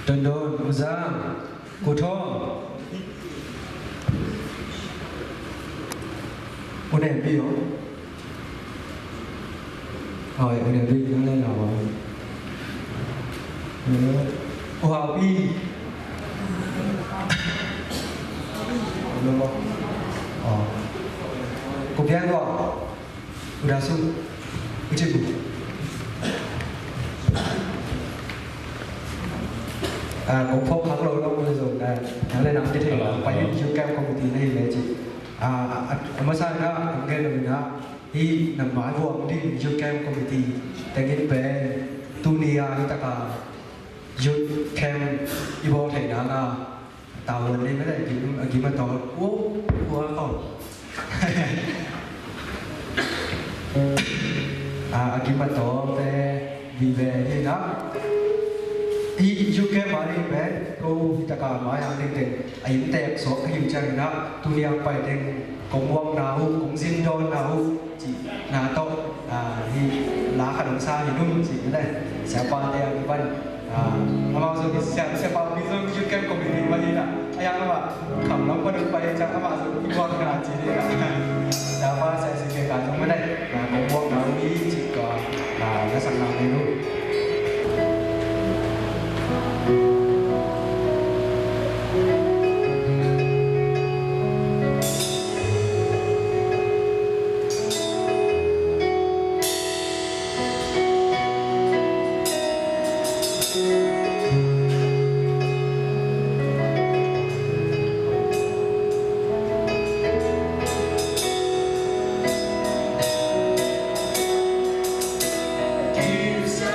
Don Don, Uzang, Kutong. Udah happy yo. Rồi, udah happy nó lên rồi. Wow, bi. Belum kok. Oh. Kopian kok. Udah su. Uji bu. Cũng phô khắc lâu lắm rồi là nó lên nằm cái thể phải những chiếu kem công ty này là chị mà sao đó cũng nghe được đó thì nằm nói vuông đi chiếu kem công ty tại cái về tunia chúng ta cả chiếu kem ibo thể đó là tàu lên đây mới lại kiếm mà tàu ố quá không kiếm mà tàu về vì về thì đó UK mari be ko taka mai ang ding ayun tek so ayun chang na tuliang pai ding kongwang na hu kongjin don na hu ji na to hi la kha dong sa hi dum ji le sa pa te ang ban ama so ki sa pa bi so UK community ma ni na ayang ma kham long pa dong pai chang ama so ki wa ka ji ni na sa pa sa si ke ka jong ma dai kongwang na hu ji ka na sang na ni nu Gives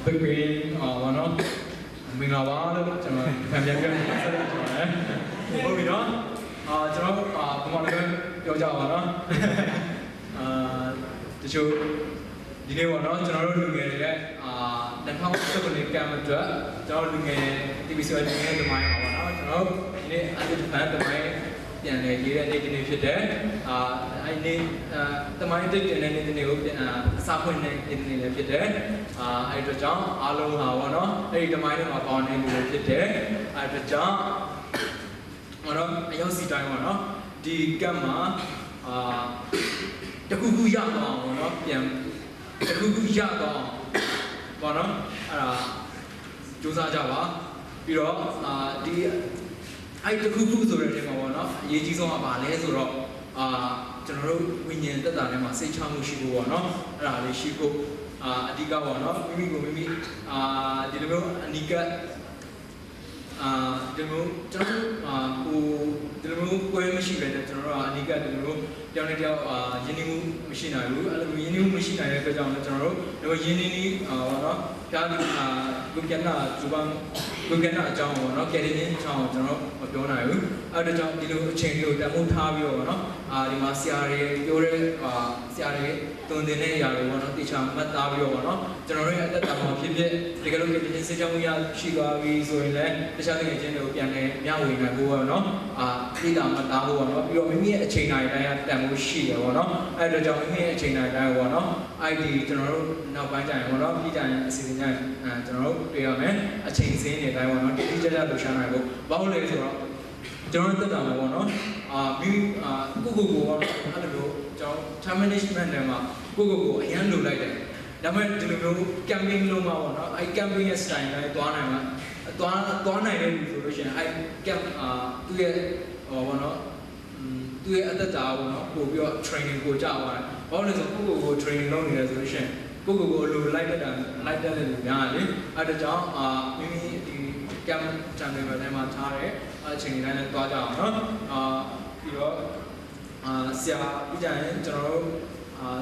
Big Wano, Mingawala, Pamjagan, Movino, Pumagan, Yojawana, the show, the new one, General Lunga, the house of the Camera, General Lunga, the visual the mind, General, the mind. Yang dia ni jenis dia, ini teman itu jenis ni siapa ni jenis dia, itu jang alu hawana, ini teman itu apa ni jenis dia, itu jang mana yang siapa mana di kamar, terkuku yang mana yang terkuku yang mana jualan Jawa, biro di ai the kuku so re ma no ye ji song ba le so ro general winyan tat ta ne ma sai cha mu shi ko no ara le shi ko adika ba no mimi ko mimi di loမျိုးအနိကဒီလိုကျွန်တော်ဟိုဒီလိုမျိုးပွဲမရှိပဲနဲ့ကျွန်တော်တို့အနိကဒီလိုမျိုးတောင်းနေတောင်းယင်းနေမှုမရှိနိုင်ဘူးအဲ့လိုယင်းနေမှုမရှိနိုင်တဲ့အတွက်ကြောင့်လည်းကျွန်တော်တို့ယင်းနေနေဟောနော်ဒါကကုကနာဂျူပန်ကုကနာအကြောင်းပေါ့နော်ကယ်ရီနင်းအကြောင်းကျွန်တော်မပြောနိုင်ဘူးအဲ့ဒါကြောင့်ဒီလိုအချိန်လေးကိုတမိုးထားပြီးတော့ပေါ့နော်ဒီမှာဆရာတွေပြောတဲ့ဆရာတွေတွင်တင်တဲ့အရာတွေပေါ့နော်တေချာမှတ်သားပြီးတော့ပေါ့နော်ကျွန်တော်တို့ရဲ့အသက်တာမှာဖြစ်ဖြစ်တကယ်လို့ကယ်ရီနင်းစေချောင်းရရှိသွားပြီဆိုရင်လည်းတခြားတကယ်ချင်းတွေကိုပြန်လဲမျှဝေနိုင်ဖို့ပေါ့နော်ပြည့်တာမှတ်သားဖို့ပေါ့နော်ပြီးတော့မိမိရဲ့အချိန်တိုင်းတန်ဖို့ရှိတယ်ပေါ့နော်အဲ့ဒါကြောင့်မိမိရဲ့အချိန်တိုင်းပေါ့နော် ID ကျွန်တော်တို့နောက်ပိုင်းကျရင်ပေါ့နော်ပြည်တိုင်းအစီအစဉ်တိုင်းကျွန်တော်တို့တွေ့ရမယ်အချိန်စင်းနေတိုင်းပေါ့နော်တိတိကျကျလှူရှာနိုင်ဖို့ဘာလို့လဲဆိုတော့ကျွန်တော်တက်တာမှာပေါ့နော်မိကိုပေါ့နော်အဲ့လိုကျွန်တော် time management နဲ့မှာကိုအရန်လိုလိုက်တယ်ဒါပေမဲ့ဒီလိုမျိုး camping လုံးမှာပေါ့နော်အဲ့ camping ရဲ့ style တိုင်းသွားနိုင်မှာသွားနိုင်တဲ့လူဆိုလို့ရှိရင်အဲ့ camp သူ့ရဲ့ဟောပေါ့နော်သူရဲ့အသက်တာပေါ့နော်ပို့ပြီးတော့ training ကိုကြာသွားတယ်ဘာလို့လဲဆိုတော့ကို training လုပ်နေတယ်ဆိုလို့ရှိရင်ကိုအလိုလိုက်တဲ့လူများလေအဲ့ဒါကြောင့်မိမိဒီ camp channel ထဲမှာထားတဲ့အချိန်တိုင်းလည်းသွားကြအောင်နော်ပြီးတော့ဆရာပြီးကြရင်ကျွန်တော်တို့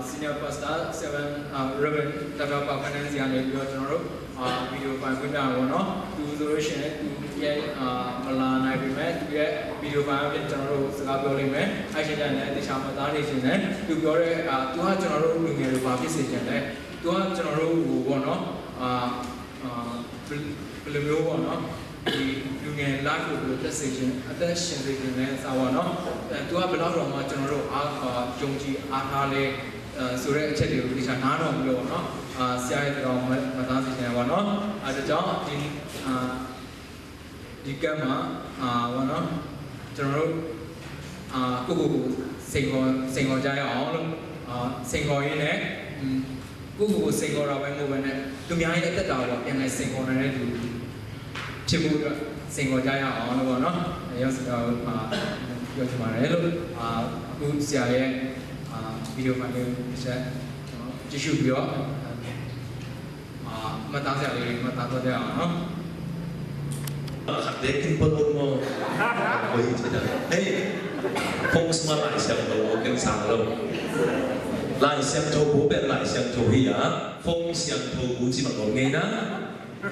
senior pastor 7 Reverend Dr. Papanan ဆရာနေပြီးတော့ကျွန်တော်တို့ဗီဒီယိုဖိုင်ဖွင့်ပြပါတော့သူဆိုလို့ရှိရင်သူရဲ့မလာနိုင်ပြီမဲ့သူရဲ့ဗီဒီယိုဖိုင်အပြင်ကျွန်တော်တို့စကားပြောလိမ့်မယ်အဲ့ဒီတိုင်းလည်းတခြားမသားနေခြင်းနဲ့သူပြောတဲ့သူကကျွန်တော်တို့လူငယ်တွေပါဖြစ်စေခြင်းနဲ့သူကကျွန်တော်တို့ဟိုပေါ့နော်ဘယ်လိုမျိုးပေါ့နော်ဒီလူငယ် live ကိုတက်စေခြင်းအသက်ရှင်စေခြင်းနဲ့စာပါနော်သူကဘယ်တော့မှကျွန်တော်တို့ယုံကြည်အားထားလဲဆိုတဲ့အချက်တွေကိုဒီချာနားတော်ပြီးတော့နော်ဆရာရဲ့တော်မသားစေခြင်းပါနော်အဲဒါကြောင့်ဒီကမှာဘောနော်ကျွန်တော်တို့ကိုစိန်ခေါ်ကြရအောင်လို့စိန်ခေါ်ရင်းနဲ့ကိုစိန်ခေါ်တာပဲမဟုတ်ဘဲနဲ့သူများရဲ့အသက်တာကိုပြန်လဲစိန်ခေါ်နိုင်တဲ့သူဖြစ်မှုအတွက်စိန်ခေါ်ကြရအောင်လို့ပေါ့နော်ရောက်စတော့ပြောချင်ပါတယ်လို့အခုဆရာရဲ့ဗီဒီယိုဖိုင်လေးဆက်ကြည့်ရှုပြီးတော့မှတ်သားစရာလေးမှတ်သားတော့ကြအောင်နော်เด็กที่พูดว่าโอ้ยใช่ไหมเฮ้ยพงสมาหลายเสียงโตกันสั่งเราหลายเสียงโตผู้เป็นหลายเสียงโตที่อ่ะพงเสียงโตผู้จีบแบบนี้นะ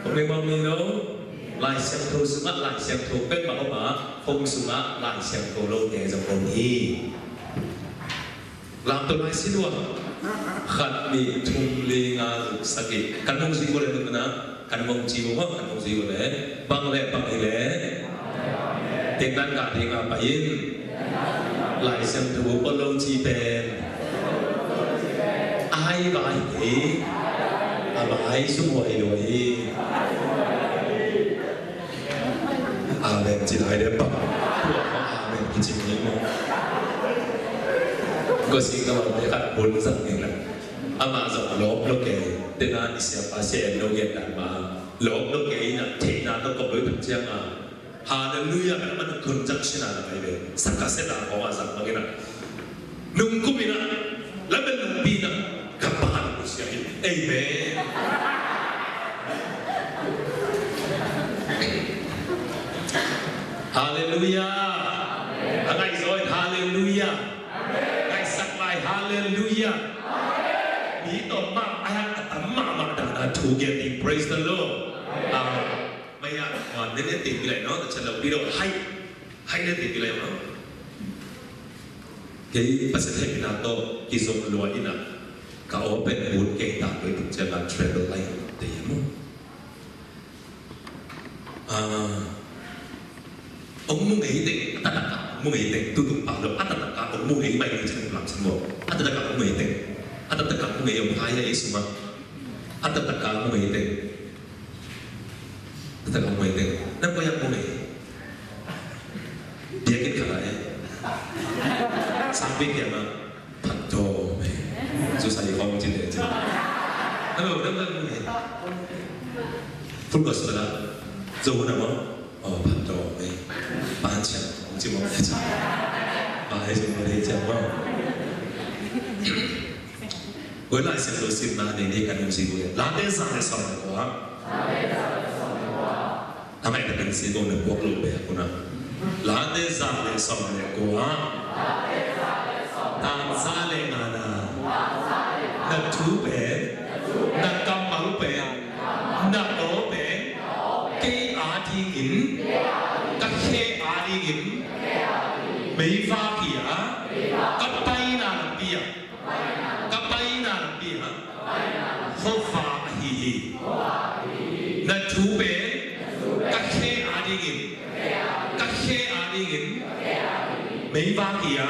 ผมเรียกว่ามีโน้หลายเสียงโตสมัครหลายเสียงโตเป็นแบบว่าพงสมาหลายเสียงโตโลกแก่จากคนนี้ลำตัวไหนสิด้วยขัดมีทุ่มเลงาสกิกันมงสิบุเรนนะกันมงจีบว่ากันมงจีบเลยบางเลยเด็กนั้นกาเด็กไปยินหลายเสียงถูกปลงจีเป็นไอ้ใบนี้ใบสุ่มวยด้วยอาเมนจีไรเด้อปะพวกเขาอาเมนจริงๆมั้งก็สิ่งที่เราได้ขัดผลสักอย่างนั้นอามาสอนลบโลกเกย์เดินหน้าอิสระภาษาโลกเกย์นั้นมาลบโลกเกย์นั้นเทน่าต้องกบด้วยแบบเจ้ามาฮาเลลูยากันมันคนจักชินาอะไรเลยสักกะเสดาของอาสักบางอย่างนุ่งกุมินะและเป็นนุ่งปีนะกับบ้านมุสลิมเอเมนฮาเลลูยาอะไรสอยฮาเลลูยาไอ้สักลายฮาเลลูยามีต่อมาอาอัตมามาดานาทูเกติโปร praise the Lord ไม่อยากเน้นติดไปเลยเนาะแต่ฉันเราพี่เราให้เน้นติดไปเลยเนาะcáiภาษาไทยนาโตกิจงล้วนนะเขาเป็นบุญเก่งต่างโดยถึงจะมาเทรดไลน์เดียมั้งองมุ้งเอ๋เด็กอัตตะกะมุ้งเอ๋เด็กตุ่มปากเราอัตตะกะองมุ้งเอ๋ไม่รู้จะเป็นหลักสมองอัตตะกะมุ้งเอ๋เด็กอัตตะกะมุ้งเอ๋ยงพายเอสุมาอัตตะกะมุ้งเอ๋เด็กอัตตะกะมุ้งเอ๋เด็กนั่นก็ยังมุ้งเอ๋เดียกินขนาดsampai dia mah panto, susah ya kamu cinta aja. Tapi udah ni, fokus pada jauh nama, panto, panjang, kamu cuma aja, bahaya cuma aja mah. Gue lah selusin mana ni kan mesti gue. Lantai sana sama gua. Apa yang terjadi sih gua nak buat lu bayar guna. Lantai sana sama gua. Tang sale ngana, nak tu ben, nak kamal ben, nak o ben, ke adi gin, kak he adi gin, meifa kia, kapai na lepia, hofa hihi, nak tu ben, kak he adi gin, meifa kia.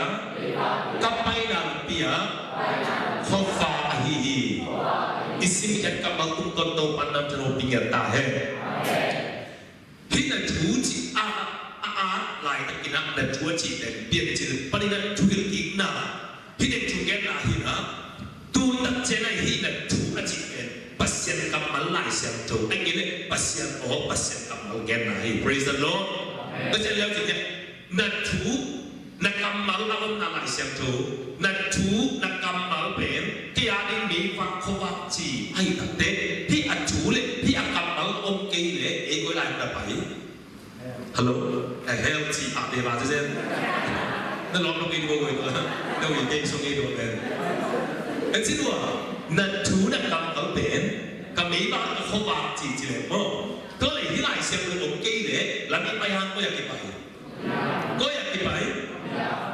Kapai dan pia, khofa hihi. Isim yang kamal tukon to pandam jero pinggir tahe. Hina tuji lai tak kina dan tuji dan biar ciri paling tujuh kina. Hina tujuh lah hina. Tu tak cina hina tu aji pasien kamal lai siang tu. Angin pasien kamal kena. Praise the Lord. Baca lihat je. Natu nak kamal awam nama siang tu, nak tu nak kamal ben, tiada ni fak kawat ci, ay tate, pi atu le, pi akamal okay le, ego lain dapat. Hello, help ci apa bahasa je? Nak lompat ke dua itu, nak pergi sungai dua ben. Enci dua, nak tu nak kamal ben, kami bahas kawat ci je, oh, tu le hilai siang tu okay le, lagi payah kau yang kipai, kau yang kipai.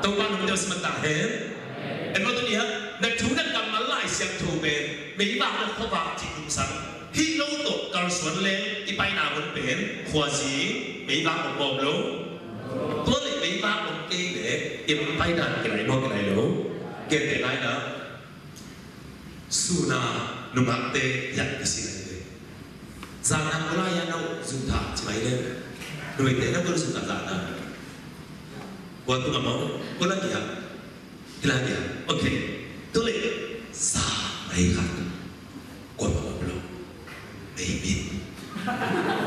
Tuhan udah sementara, enggak tu dia, nak cuma kamal lai siang tu ben, memang nak kau baca tulisan, hilau tu kalau suan le, ipai namun ben, kuasi, memang mau lo, tu le memang okey le, ipai dan kelai lo, kelai na, suna numate yang di sini le, zana mulai yang nak zunta cuma le, numate nak kalau zunta zana. Waktu nggak mau, kau lagi ya, oke, tulis sah, mereka, kau mau belum, maybe,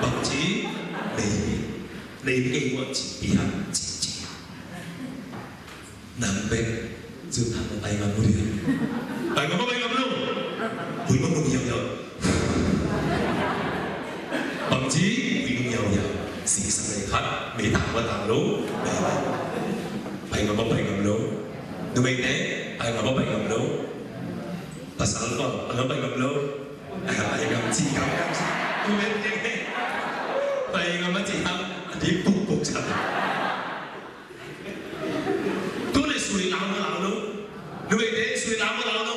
bakci, maybe buat cipian, cici, nampak, juta bayi kamu dia, bayi kamu belum, bui kamu ya, bakci, bui kamu ya, sisa mereka, mereka buat lo, Baik ngapa lo, duit baik ngapa lo, pasal apa, baik lo, baik ngapa ciham, duit baik ngapa ciham, di pupuk saja. Tulis suri lama lo, duit suri lama lo,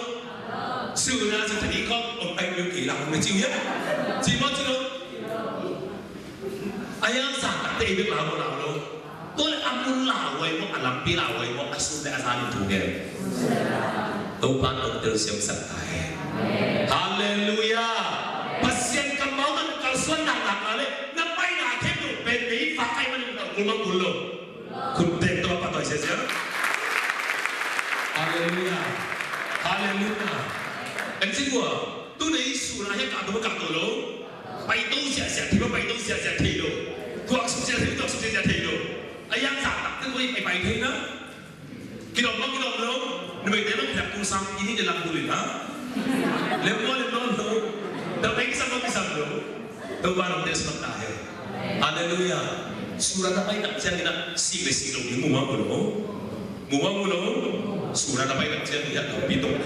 sudah jadi kau, baik lo hilang macam ya, cuma tu, ayam sangat tidak lama lo. Tôi amun lawai mo alam pi lawai mo asun de asal itu ke. Tuhan untuk siap sertai. Haleluya. Pasien kemauan kalsuan nak kale. Napai nak kebu beli pakai mana gulung gulung. Kuntet tu apa tu saja. Haleluya. Haleluya. Encik gua, tu ni surahnya kado lo. Pai tu sia tiba pai tu sia tido. Gua sukses tido. Ayam tak tu boleh pakai ini na. Kita belum. Nabi dia nak kusam ini dalam kulit ha. Lemon. Tapi kita bisa belum. Tuhan dia sementara. Haleluya. Surat apa yang kita nak sila ni muam belum. Surat apa yang kita lihat pitung.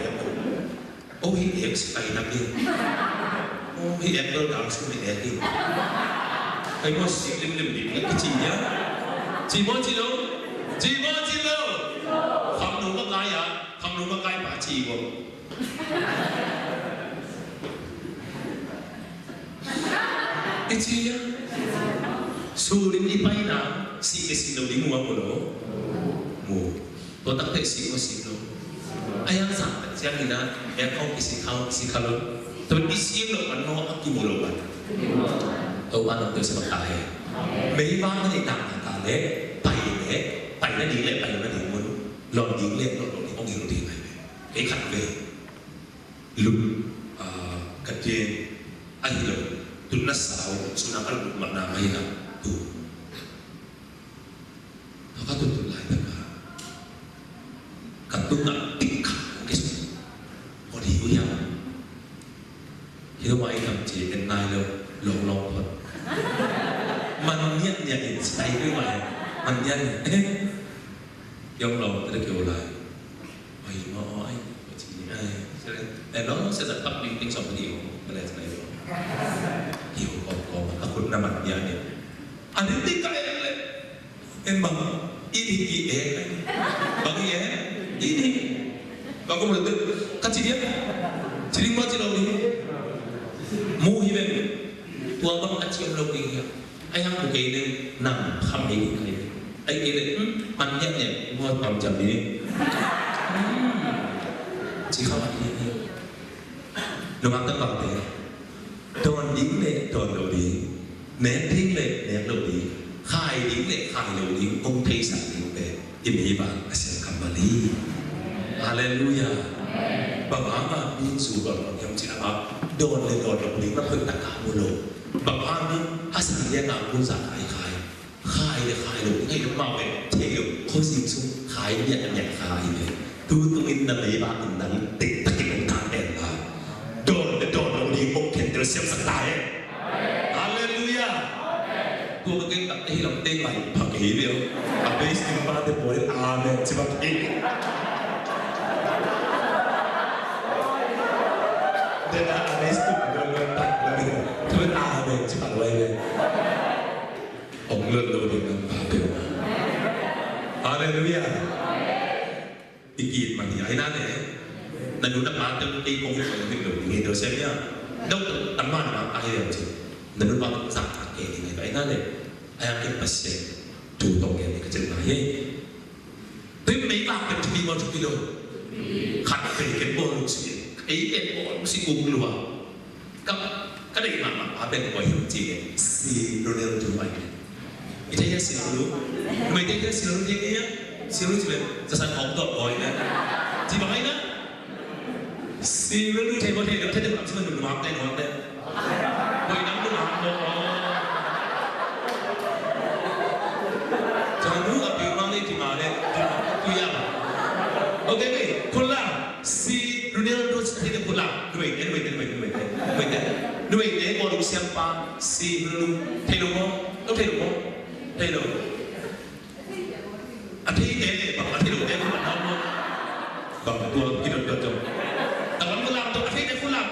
Oh ini yang sekali lagi. hi apple gạo xuống bị đẹp đi cái mua xịt lim lim đi cái gì nhá chỉ mua gì đâu không đúng cái cái à không đúng cái bà chỉ vô cái gì á surin đi bay nào si cái gì đâu đi mua của nó mua tôi tặng cái gì có gì đâu ayang sa siya kita ya kau kisi kalau tapi di sini lo kan no aki mulu kan tau kan untuk sebab tahe mấy ba cái này nặng cả đấy bảy nó đi lệ bảy nó đi muốn lon đi lệ lon đi ông đi lon đi này cái khăn về lúc cái gì ai lo tu nas sao sunah al mana mai na tu apa tu lại tất cả cả tu nak khi đó ai làm chỉ cái này là lồng thôi, mình nhận nhận tay với mày, mình nhận, dòng lòng ta kêu lại, mày mà ai, chỉ ai, để nó sẽ dẫn bắt đi tiếng sóng cái điều, cái này này rồi, hiểu còn cácคนnằm mặt nhà này, anh đến tí cái này, em bằng ít thì em, bằng gì em, ít thì, bằng có một lần các chị biết, chị đi qua chị đâu đi. Mu hibe tua bang kecil lo kini ayang bukan ini nam kami ini ayang ini manjanya buat macam ini jika ini nomor tempat ini don dính lệ don đầu dính nén thính lệ nén đầu dính khai dính lệ khai đầu dính ông thấy sẵn dính lệ im hi bang asyik kembali haleluya Bapa ma bin su bapa yang cina bapa don le don le beli nak tak kamu lo bapa ni asal dia nak pun sak khai le ngay lúc mau về theo khối xin xuống khai dia nhận khai về tu in na lấy ba in nắng tịt tắc cái ông thang đèn là don le beli ông khen terus siap setai haleluya tu cái tập teh lòng teh lại pakai dia habis jumpa tu boleh amen sebab ini dan ada itu berletak lagi tuan ada cepat lagi ông lên đồ được làm ba điều haleluya ý mà thì ấy nè là chúng ta bán cho đi công việc của mình được nghe được xem nhá đâu tấm màn mà ai hiểu chứ là chúng ta cũng giảm cái gì này vậy nè ai cái bác sĩ chủ động cái cái chuyện này tới mấy bạn cần đi vào trong video khát về cái bộ chuyện ấy cái bộ sĩ cùng luôn cái này mà bên ngoài hiểu gì si rồi đều chúng mày cái thấy si rồi mày thấy si rồi gì nhá si rồi gìจะสั่งของต่อบ่อยนะจีบให้นะsi rồiรู้ใช่ป่ะที่เราthấy được làm sao mình làmได้หรอเนี่ยบ่อยน้ำมันlàmบ่จะรู้กับพี่น้องนี่ที่มาเนี่ยคุยอะไรโอเคไหมคนละsi Ronaldo tidak pulang, duit dia baru siapa si belum Taylor, Ati dia bapak Taylor dia pulang nama, bapak tua kita jom, tapi pulang tu Ati dia pulang,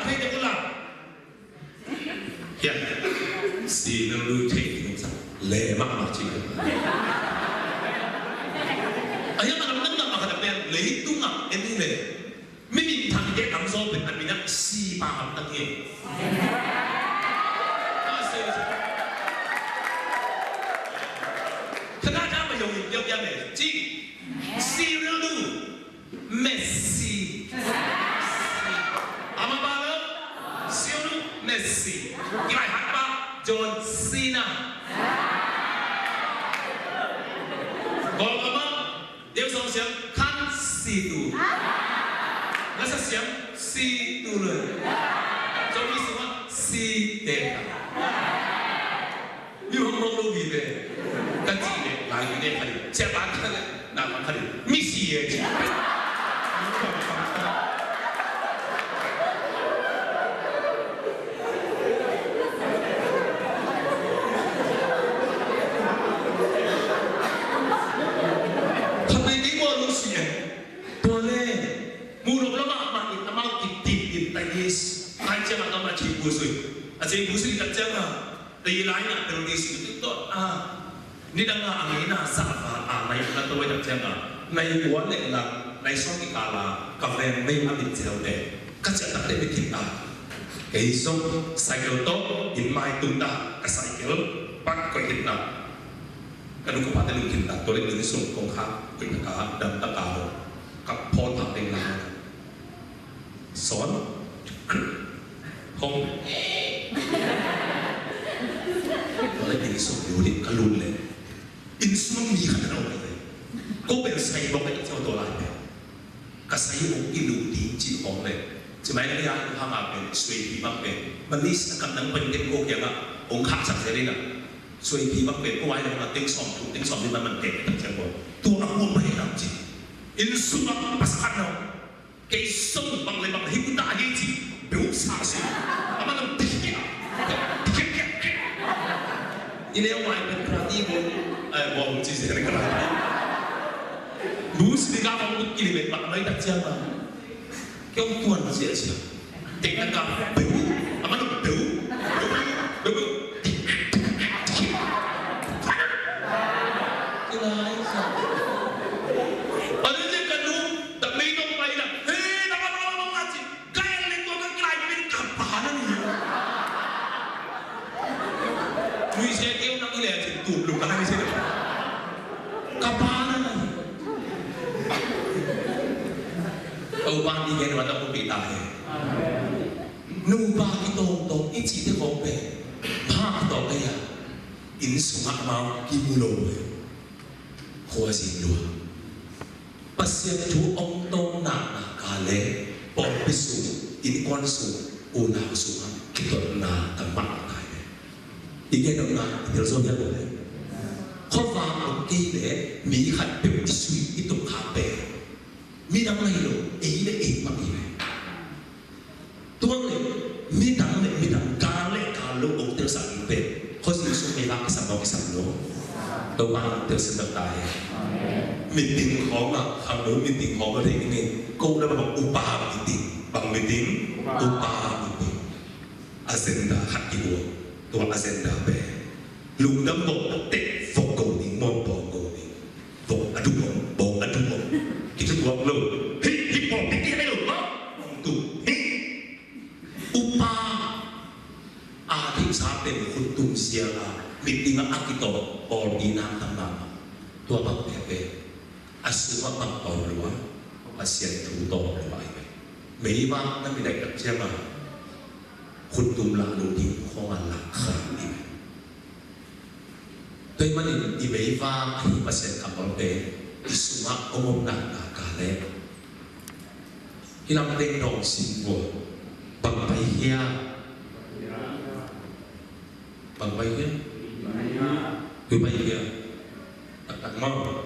ya si Ronaldo Taylor sah, lemak macam ni, ayam nak makan apa? Lehitung ngap, ini le. ไม่มีทางที่จะทำโซ่เป็นอันมีนักซีปามตั้งเองถ้าถ้ามาโยงเยอะแยะเลยจริงซีเรลูเมสซี่อามาบาลซีเรลูเมสซี่กี่ไรฮัตบาจอห์นซีนาบอกมาเดี๋ยวส่งเสียงคันซีตูRasa siap si turun, jadi semua si dek. Ni orang logi deh, kaji deh, lagi deh kali. Siapa kali? Nama kali. Misi ya. Tapi ini mau lulusnya, boleh. Murah lama mak itu mau kitip tayis, kancing atau macam busui. ตีไรน่ะเป็นดีสิ่งที่ต้นนี่ดังงาอันนี้น่าสาบในนั้นตัวจับเจ้าในหัวเล็กหลังในช่องที่กาลากับแรงไม่มาติดเจ้าเด็กก็จะตัดได้ไม่ทิ้งไอ้ส่งไซเคิลโต๊ะหินไม้ตุ้มตากับไซเคิลปักก็หินตากันดูกับพัดลุงหินตาตัวเล็กที่ส่งกองข้าเป็นตะการดำตะการกับพอถักเป็นลายสอนพงตัวเล็กที่ส่งอยู่ที่กระลุนเลยอินสุมันมีขนาดนั้นเลยก็เป็นไซบอกให้เจ้าตัวลายแบบกับไซบอกอินูดีจีของเลยใช่ไหมนี่ยทำมาเป็นสวยพีมากเป็นมันนี่สกัดนั่งเป็นเด็กโกงอย่างอ่ะองค์ข้าสักเสรีน่ะสวยพีมากเป็นก็ไว้แล้วมาติ้งสอมถูกติ้งสอมที่มันเด็กตั้งใจบอกตัวนักบุญไม่ทำจริงอินสุนัขภาษาเนาะแกส่งบางเลยบางที่กูด่าจริงเบลซ่าสิอามันต้องติ๊กเนี่ยนี่เนี่ยว่าเป็นพระที่มันบอกจริงๆกันเลยรู้สึกว่ามันกิเลสแบบไม่ตัดเชื่อมKau tuan sia-sia. Tengah kau beu, apa tu beu? Beu. Kelai sah. Ada je kanu tak minum bayi dah. Hei, nama ngaji. Kaya lengkau kan kelai bin kapan ni? Cui saya kau nak ilai je tu belum kan ni saya. Kapan ni? Ubah di gen mata pun kita he. Nubah kita untuk ini cerita kopi. Pak kita kaya. Ini sungai mau kimulo he. Kuasin dua. Pasien tu om tong nak kale. Pom pisu. Ini konsu. Una sungai. Kita nak tempat kaya. Ini dong nak terusnya boleh. Kau faham okey le. Melihat isu itu kape. Mi dang lai lo, le mak ni. Tuang le, mi dang kalau okey sang pe. Kau sih suka melak kisah lo. Tuang tersedak. Meeting kau nak, kamu meeting kau ada ini. Kau dah bang upah meeting, upah meeting. Agenda hati gua, tuang agenda pe. Lung dam bok tek fokus ni, mau bok ni. Bok aduh bok. Kita buat lo, hip hop pikir lo, tu, upah, adik sampai kuntung siapa, meeting kita ordinat tambah, tu apa pepe, asal apa orang, pasien tu tahu apa ini, memang nanti dah kerja mah, kuntung lalu di kawan lakar ini, tapi mana di memang ini pasien kapal pe. Semua umum nak kale. Hilang tengok simbol. Bang Baihia. Tak mau.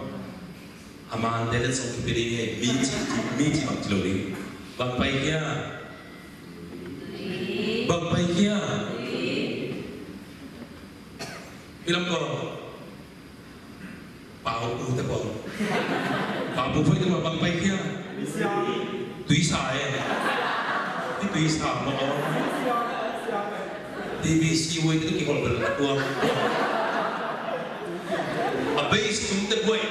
Aman dia sok kepilihnya. Miji mak celuri. Bang Baihia. Hilang kau. Bảo tu tak boleh. Bảo tu phải tu bằng bay kia. Tùy xài. Cái tùy xài mà ông. DBC quay cái còn là tua. À base chúng ta quay.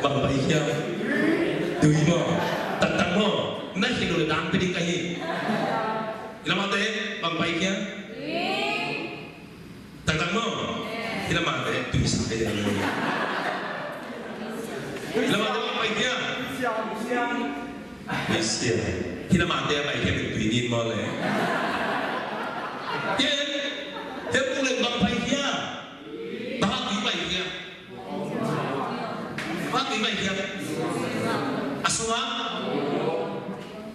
Bằng bay kia. Tùy mà. Tận mà. Nãy khi đồ đam đi cái gì. Làm apa thế? Bằng bay kia. Tận mà. Kita mana tu sampai dengan ini. Kita mana apa dia? Malaysia. Kita mana apa dia tu ini boleh. Dia boleh apa dia? Bagi apa dia? Bagi apa dia? Asma.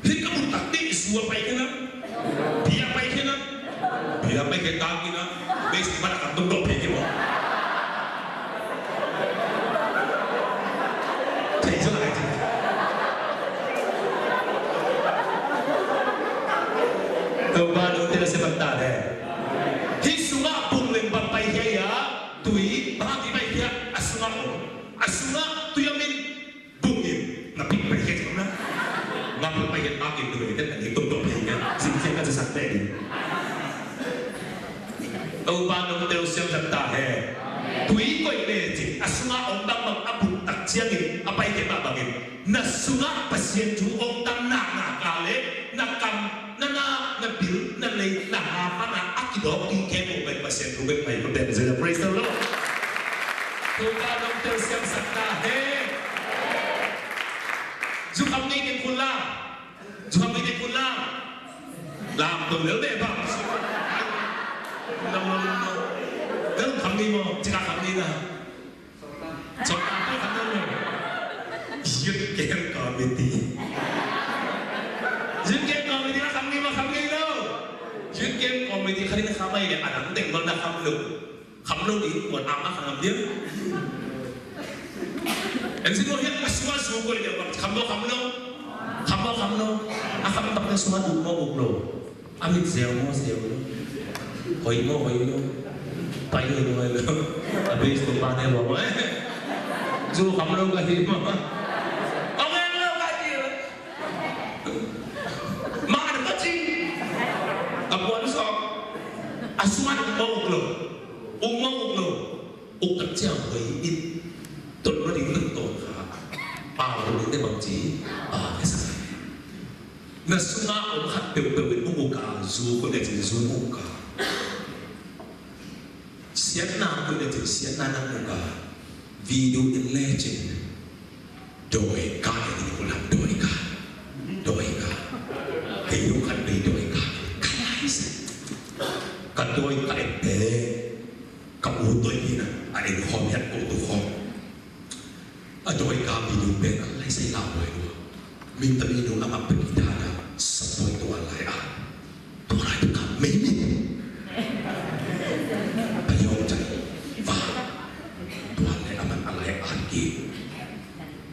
Kita kamu tak tahu semua apa dia? Dia apa dia? Dia apa dia tak dia? Best mana kamu tahu apa dia? Baru tidak sebentar Hisuna pun lembab baik ya, tui bagi baik ya asuna tu yang min bungin, napi baik ya mana? Napi baik ya bagi tu itu kan itu tu baik ya, sini kan sesak tadi. đâu ba nông tiêu xem thật ta hè túi quậy nè chỉ sunga ông đang bằng áp bụng tắc chiang in apa cái mà bằng na sunga pasien chú ông đang nặng cả lệ na cầm na bil na lấy na apa na akido đi kem một bên pasien chú bên mày một bên giờ praise the Lord đâu ba nông tiêu xem thật ta hè giúp ông nghe tiếng phun la giúp ông nghe tiếng phun la làm từ lớn để bằng nếu không đi mà chỉ là không đi là chọn cái không đâu dứt kém comedy là không đi đâu dứt kém comedy khi nó không ai để ảnh tình nó là không lâu đi một ám không làm tiếp em xin lỗi hết xóa xóa của điều không lâu không tập cái xóa đủ một lỗ amit zeo hoi mo pai lo habis tu pa ne lo dù không lâu cái gì mà ông em lâu cái gì mà được cái gì abuan so asuan mau lo ukak chang hoi in tụt nó đi từng tổ khá bao đến cái bằng chí cái sao na sunga ông khát biểu bên umuka dù có để chỉ dù umuka siết na có để chỉ siết na năng umuka video in legend đôi cái này cũng làm đôi cái hình dung khăn bị đôi cái này cả đôi cái bé cả u tôi như này anh không nhận của tôi không đôi cái video bé lấy xây làm rồi luôn mình tự nhiên nó làm bất kỳ đa sampai Tuhan layak Tuhan itu kami bayong cai và Tuhan layak aman alay anki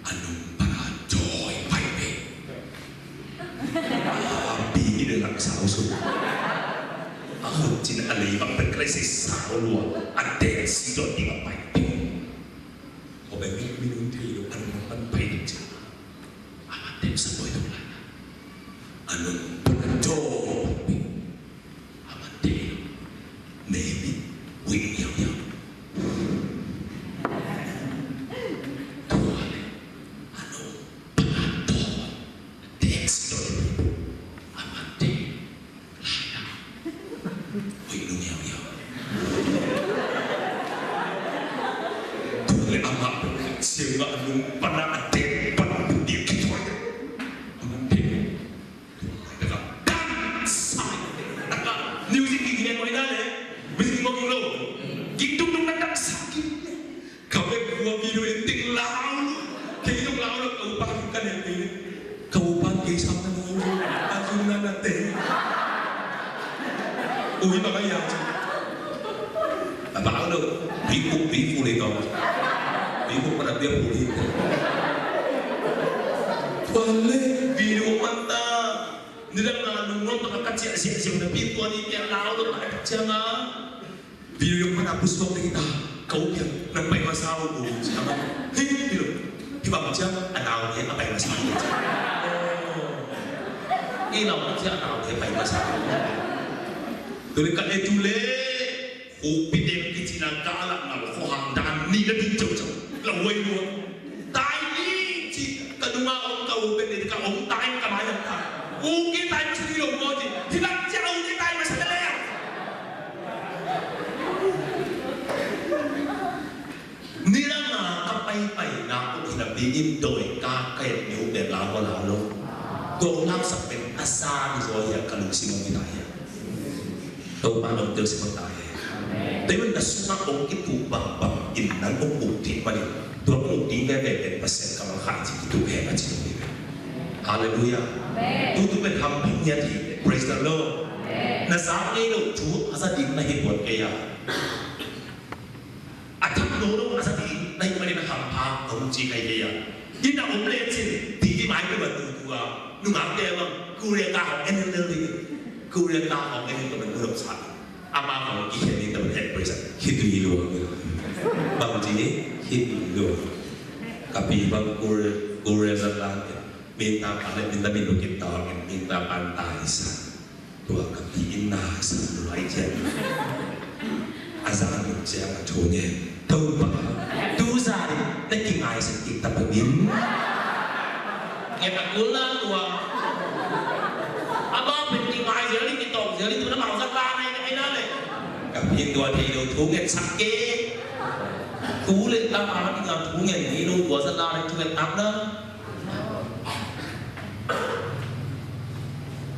anong para joy pai be api dengan sausu aku cina alay bang krisis saulua ade sidot di pai be ko be minun tiyo anong pai di cina ade sampai Tuhan anong pagkato amante maybe wing yang tuwale anong pagkato teksto amante laya wing yang tuwale ama siya anong panate panabudi kito music gini yang mana le, music mau kilo, gitu dong nak sakit, kau buat video enting lau, kayak itu lau kau pakai yang ini, kau pakai sama lau, aku nanti, ui makanya, apa lau, biku le kau, biku pada dia pulih, balik video mantap. Nila na nung pagkakatsi siya na pintuan ni Pierre Lau doon nakakatsi nga video yung manapos ko kita kaupyan ng may masawa ko siya nga hey bilo iba siya anaw niya ang may masawa ko inaw siya anaw niya may masawa ko tuloy ka etule upidem itinagala na kuhandaan ni na din chow laway mo tayo ni kadungaong kaupin ni kaong tayo kamayan ka Ungkit tayo sa nilong mo din. Hilang siya ungkit tayo sa dalaya. Nilang kapay-pay na kung hinabingin do'y kakayat niyo ng lalo-lalo. Doon lang sa pinasa ni Zoya kalugsi mong itaya. Doon pa nang Diyos mong tayo. Tayo nasunga ungkit upang inang ungkit pa rin. Doon ungkit na beben pasen ka mga kaitsi ito kaya at sinunod. Hallelujah. Tutuเป็นคำพิญญาธิ Praise the Lord นะสามนี่เราชูอาสดินในเหตุผลเกียร์อาทับโน้ตอาสดินในประเด็นคำพาของจีไกเกียร์ที่เราผมเล่นสิที่ที่หมายเป็นแบบตัวนุ่งหางเดียวกูเรียนตาของเอ็นเนอร์เลยกูเรียนตาของเอ็นก็เป็นผู้รับสารอามาของกี่แค่นี้แต่เป็นเหตุบริษัทคิดดีล้วนบางทีคิดดีล้วนกับปีบางกูเรียนสักล้านminta paling minta minum kita minta pantai sa tua kepiin na sa luar azan được che mà thua nhé đâu mà tu ra đi để kinh ai sẽ kịp tập được biến nghe bạn cuốn lắm tua abang bên kinh ai giờ đi tổng giờ đi tụi nó bảo ra ra này cái đó này gặp những tua thì đồ thú nghe sắc kê thú lên ta mà đi gặp thú nghe thì đồ tua ra ra này thú nghe tắm đó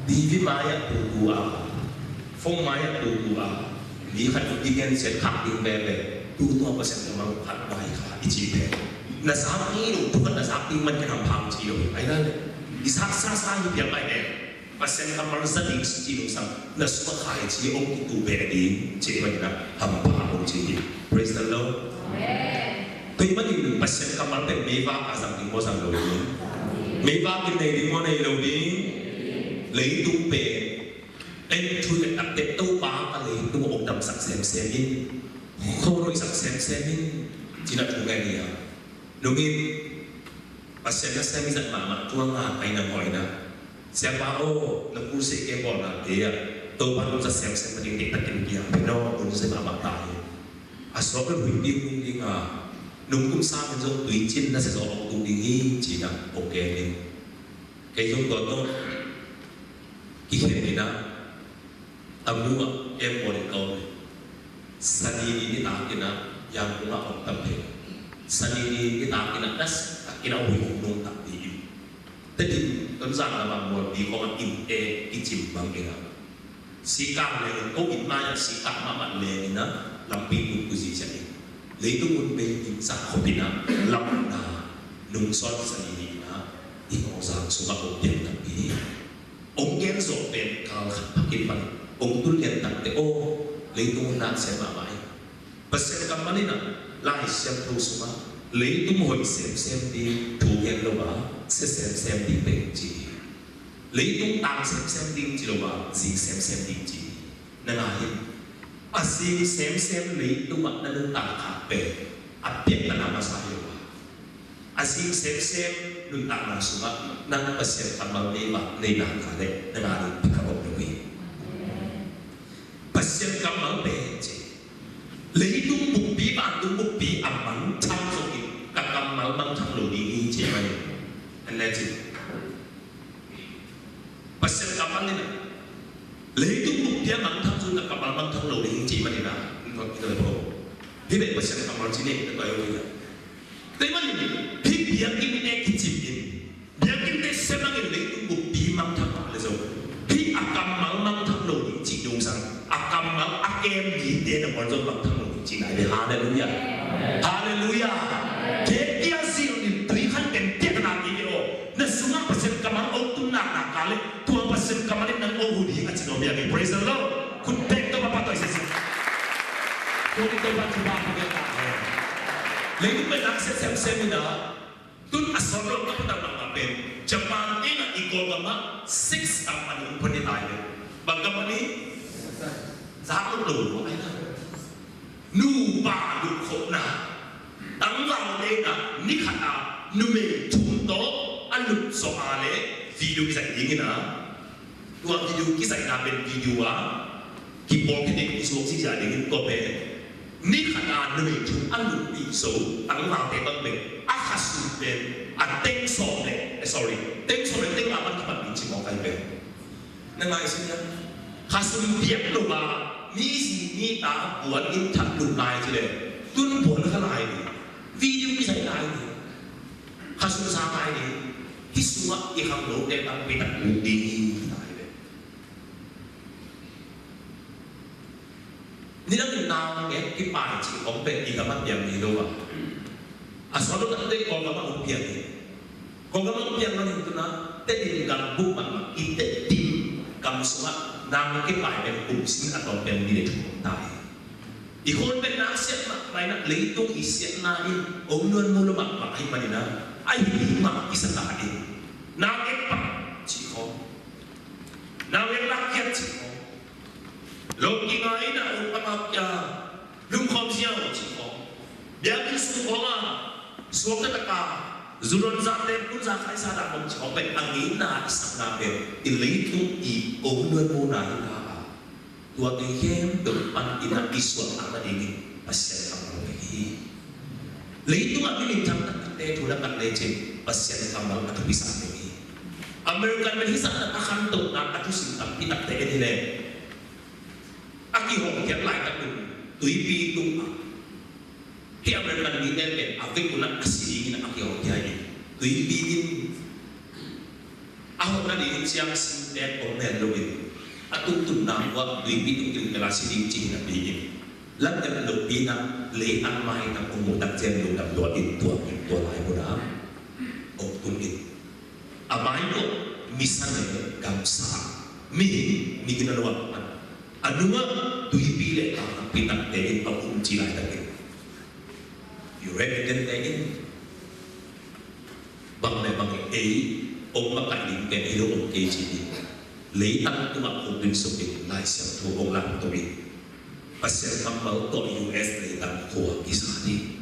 đi với mai à tu à phong mai à tu àมีขันอีเกนเสร็จขับดินแบบดูตัวเปอร์เซ็นต์มันขัดไปขาดอีจีแบบน่าสามนี่ดูทุกคนน่าสามนี่มันจะทำพังจีโร่ไอ้นั่นอีสักซ่าอยู่เพียงไรเนี่ยเปอร์เซ็นต์มันจะดิ่งจีโร่สั่งน่าสมขายจีองค์ตัวแบบนี้จีมันจะทำพังจี praise the Lord ตัวมันอยู่เปอร์เซ็นต์มันเป็นไม่ว่าอาสังติโมสังโลดีไม่ว่ากินในดิโมในโลดีเลยตุ้งเปanh chui cái đặc biệt đâu bá cái lấy đâu ổn đậm sắc xem in không nói sắc xem in chỉ là chủ nghe gì à đúng in và xem in giận mà chuông à anh đang hỏi nè xem bao là cu sĩ em bỏ là thế à đâu bá đâu ra xem mà đi để tất cả những cái nó cũng sẽ mà tài à số cái hủy đi à đúng cũng sao mình dùng tùy chín nó sẽ do ông cũng đi nghi chỉ là ok đi cái dùng đó nó cái hiện đi nào tamu em boleh kau sani ini tak kena yang pula orang tampil sani ini tak kena das tak kena umum tak diim tadi tuan nama buat di kawan im icim bang kena sikap le kau imanya sikap mamat le ina lampi kuzi jadi le itu pun be sak kopina lamna nungsot sani ini na ingosang suka kopian tapi onggen sopen kal pakai pan ông tu luyện tập để ô lấy tung nạn xem mà mãi và xem cầm mãi nè lại xem thu số lấy tung hồi xem đi thu hiện lâu bà sẽ xem đi về chỉ lấy tung tăng xem đi chỉ lâu bà gì xem đi chỉ nên là hiện à gì xem lấy tung mặt nó đang tăng khá bể à biết là làm sao lâu bà à gì xem đừng tăng là số năng và xem cầm mãi đi mà nên là khá đấy nên là được các ông đồng ý pasien kamal beje leitung bukti bantu bukti aman chang soki kakamal mang chang lo di je mai anati pasien kamal ni leitung bukti mang chang so kakamal mang chang lo di je mai na ngot kita bo hi be pasien kamal sini ta ko yo tapi mana ni hi biar ini ne kicipin biar kita senang leitung bukti mang chang le so hi akamal mang chang lo di je dong sang akamal akem di dia nak berjuang bang thang lu cina ini haleluya haleluya dia sih ni Tuhan kan dia nak ini oh na semua pasien kamal autum nak kali Tuhan pasien kamal ini nak di ngaji nombia ni praise the Lord kun tek tu bapa tu isi kun itu bapa bapa kita lagi banyak sem ini tun asal lo apa tak nak apa Jepang ini nak ikut bapa 6 taman pun dia tahu bagaimana ni giá nó đủ của anh nu bà được khổ nào đắng vào đây là nít hạt à nu mình chúng đó ăn được sọ à đấy video cái giải gì nào tua video cái giải nào bên video á cái bộ cái định số gì giải đến có bé nít hạt à nu mình chúng ăn được bị số đắng vào cái tâm mình ác hạt sụt bên ăn tên sọ này sorry tên sọ này tên là ăn cái bản chỉ một cái bên nên là xin nhá hasil tiap lupa ni tak buat in tak lupa je le tun buat ke lain video ni saya lain hasil sama ini hisua iham lo datang petak budi ni dah kenal ke kipai cik kompet di kamar yang ni doa asal lo tak ada kamar upian ni kamar upian mana itu na tadi ganggu mana kita tim kamu semua nang kipaiเป็นกลุ่มสิ่งอัตโนเป็นดีเด็กตายอีกคนเป็นนักเสียมาไปนักเลยต้องอีเสียนายองค์นวลมูลมักมาให้มาดีนะไอ้ดีมาอีสันตาดีนางเอกปะจีโฮนางเอกลักเกียรติจีโฮโลกีงายนะอุปมาเกียลุงคอมเสียวจีโฮเดี๋ยวกินสุขว่าสวมตะกาZulon zaten pun zakai sadar mencoba angin na isang nabe ilitung I onduan muna ina tua kehem depan ina iswa ama dingin pasien kamal lagi leitu nggak pilih camta kate tulah kan leceh pasien kamal atau bisa lagi American berhisap akan tuh nak atau simpang tidak teh ini le aki hong kiat lain tak dulu tuipi tumah ki American di nene afik guna asli ini aki hong kiat tuipi ini ahok nadi siang sintet omen login atau tunang wa tuipi tung kelasi di cina ini lang yang lebih nak le an mai nak umutak jen lu nak dua itu lain muda oktum itu amai ko misalnya gamsa mi gina luar anuma tuipi le ang pitak tein pang cila lagi you ready then tein bang le bang ông makan di ken hero ông keji lấy tăng tu mak ông bin sokin lai siap tu ông lang tu bi pasal kamal to US lấy tăng hoa kisadi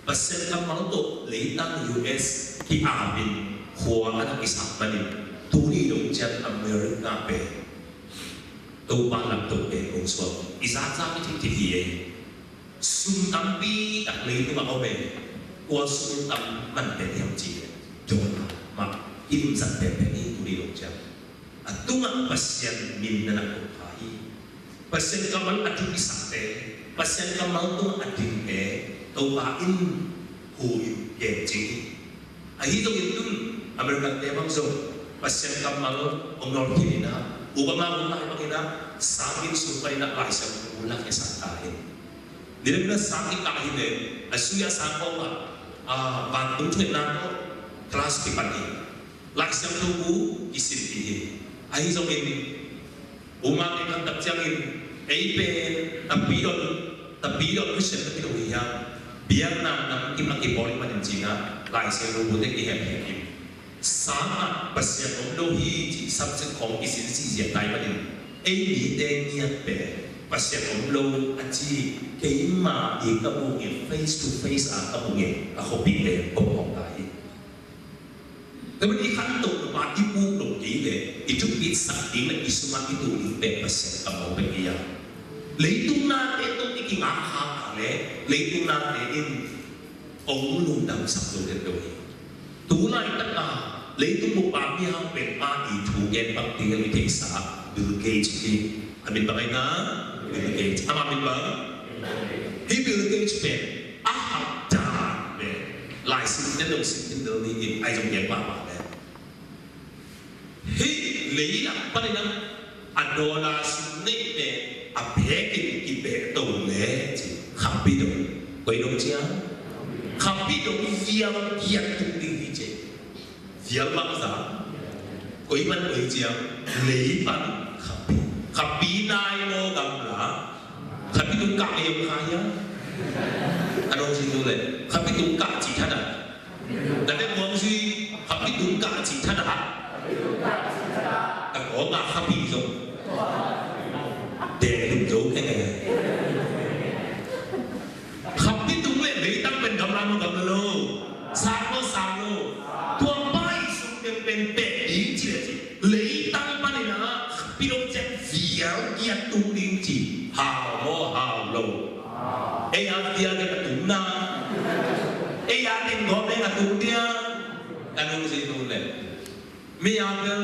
pasal kamal to lấy tăng US ki abin hoa anak isak bani turi dong jan Amerika pe tu balam tu pe ông suam isak sa ki ti hi sum tampi tak lấy tu mak obe qua sum tam man pe yang ji jona mak im sak pe ni turi dong jan atunga pasien min na ko hai pasien kamal atu isate pasien kamal tu ading pe to ba in hu ye ji ai to itu Amerika temang so pasien kamal ongnor kinina ubama ulai makina sakin supaya nak laisa ulang ke santai dia bila sakin kahine asuya sakola bantu tu nako kelas di pagi laisa tubu isin ini ai so ini umat ikan tak jangin eipe tapi don Kristen tapi do ya biar nam imaki boleh menjina laisa tubu dek ihem sama pasien omlohi ji subject kong isin si ya tai panin ni dengnya pe pasien omlo aji keima ikamu face to face akamu aku binte pokok tai tapi di kantor tempat ibu dong ini itu bisa ini isma itu di pasien kamu begia leitung nate itu iking ahak ale leitung nate in omlu dam sabdo doi tulai tak lấy tung một bám nhau về ba tỷ thủ gen bằng tiếng Anh thể xã Bill Gates đi anh biết bằng na Bill Gates anh biết bằng khi Bill Gates về học trà về lại sinh đến đồng sinh đến đâu đi ai trong gen ba bạn đấy khi lấy là bắt đầu anh đô la sinh nít về anh bé cái bé tàu lẽ chỉ khắp bị động quay đồng chia khắp bị động giang giang tung đi đi chơi Dial bangsa, koi man koi jiang, leipan kapi nai mo gamla, kapi tungkak yang kaya, anong situ le, kapi tungkak cita dah, dan yang buang si kapi tungkak cita dah, tak kau ngah kapi tu, deh tu kan, kapi tung le leitan pen gamla mo gamla lo, saroเป็นเป็ดดีจริงๆเลยตั้งมาเลยนะพี่น้องจะเสียวเกียรตุ้งดิ้งจีหาวโมหาวโลเอ้ยอาเดียเด็กตุ้งนาเอ้ยอาเด็กงอเด็กตุ้งเดียกันนุ่งสิตุ้งเลยไม่อาเดอ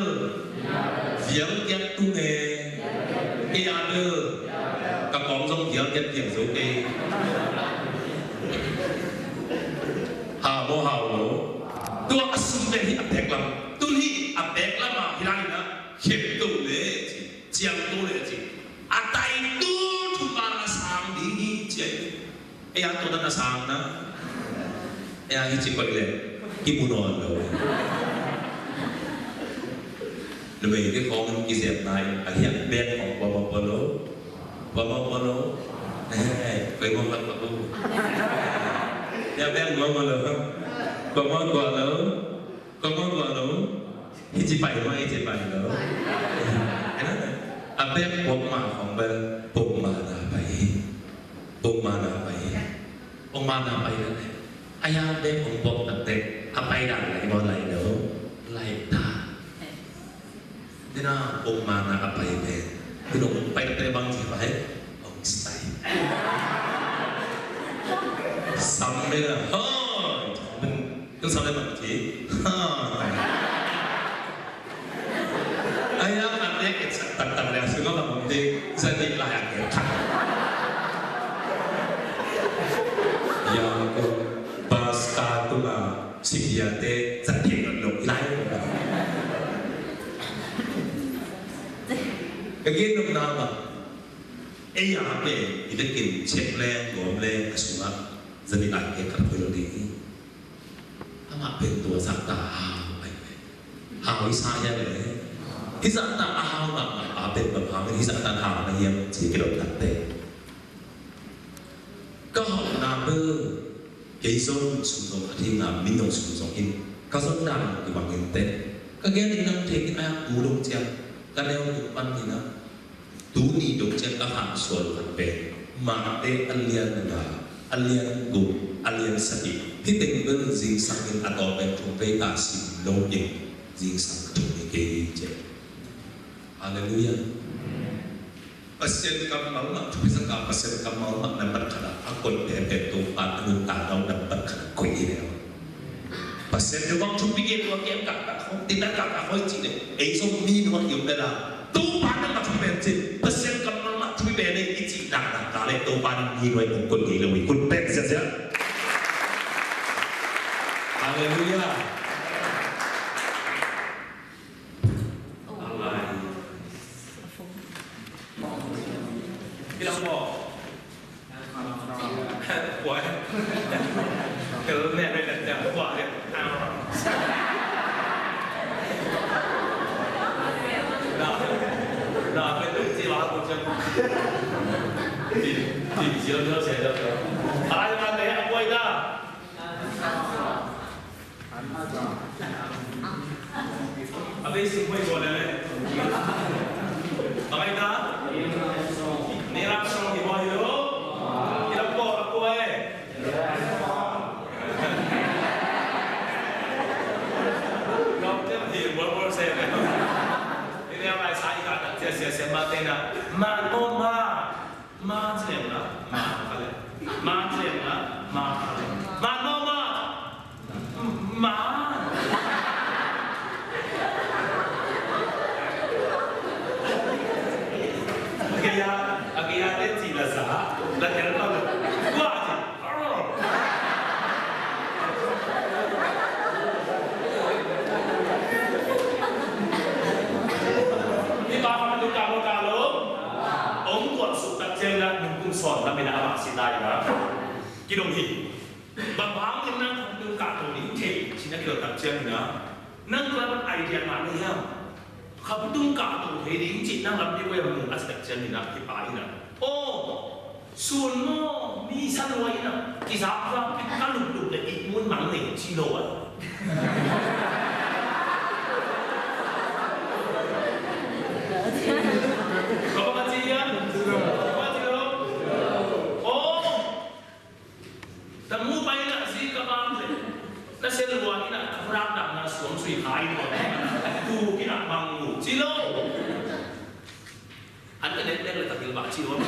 เสียวเกียรตุ้งเอ้ยอาเดอกระป๋องส่งเสียวเกียรตุ้งสุดเอ้หาวโมหาวโลตัวอสุนเดหิอับแตกลำตุนี่อับแตกลำมาพิลานินะเข็มตัวเลยเจียงตัวเลยจีอัตไตตัวทุบานาสังดีเจียเอ้ยตัวนั้นสังนะเอ้ยฮิจิไปเลยฮิบุนอนเลยเลยที่ของมันกิเสียบนายอันนี้แบนของบอมบอลโลไปมองกันประตูyaแบนมองมาเลยครับก็มองกว่าแล้วที่จะไปไม่จะไปแล้วไอ้นั่นอาเบกผมมาของเบลผมมาหน้าไปนั่นแหละไอ้ยาเบกผมบอกตั้งแต่อาไปด่านไหนบอลไหลเนาะไหลตาเดี๋ยวนะผมมาหน้าไปเบล พี่น้องไปแต่บางทีไปองสไตล์ซ้ำเลยนะเฮ้ยมันต้องซ้ำได้บางทีayah nanti tentang yang semua tak penting jadi layak kan yang ke pas katula sikiate jadi ngelok lain begini nama ayah apa itu kin cek leh gom leh semua jadi layak kan kalau ini ama bentuk sakta hal saya leh Hisa tak ahal tak apa berapa hisa tak ahal na yang cikirot kate. Kau nak keison sumsong hati ngam minong sumsong in. Kau sedang di bangin te. Kagian ini nak tekin ayat burung jam. Karena untuk pantina. Duni dong jam kaham sual kape. Mate alian na alian gum alian sadi. Hiting ber jing sangin atau bentrumpe kasih logik jing sang ketumi keje. Haleluya. Pasien kamu mau nak bisa kau pasien kamu mau nak dapat kerana akun betul anu tahu dapat kerana kau ini. Pasien tu bang cuma fikir dua game kak kau tidak kak kau cina. So mi dua game dah. Tu pandang macam bencin. Pasien kamu mau nak cuma benar ini dah kalau tu pandang mi dua ikut ni lewi ikut pen saja. Haleluya. Bilang mau, buat, kalau ni ada yang buat dia, dah betul jiwa aku cakap, di jiwa saya cakap, ada mana yang buat dah? Habis semua boleh le, apa itu? Ni langsung di bawah itu, kita buat aku Kau jangan dibuat saya. Ini apa saya kata saya mati nak, ma cina, ma kali, ma cina, ma kali, ma. Agak ada cila sah, dah kira tahu. Buat je. Ni bahawa tu kalau om kuat suka cila nunggu son, tapi nak apa sih dah ya? Kita ni, bahawa yang nak nunggu kalau ni, cina kita tak cila na, nang kalau idea mana ya? Kau tu kau heri cina ngambil kau yang mungkin aspek cina nak dipakai. Oh, sunmo misan wai na kisah apa kita lupa le ikmun mang le cilo ah. Kau macam dia? Macam oh, temu bayi nak si kapan le? Nasi luar ni nak kerap nak suam sui hai tu. Tu kita bangun cilo. Anda net letak di bawah cilo.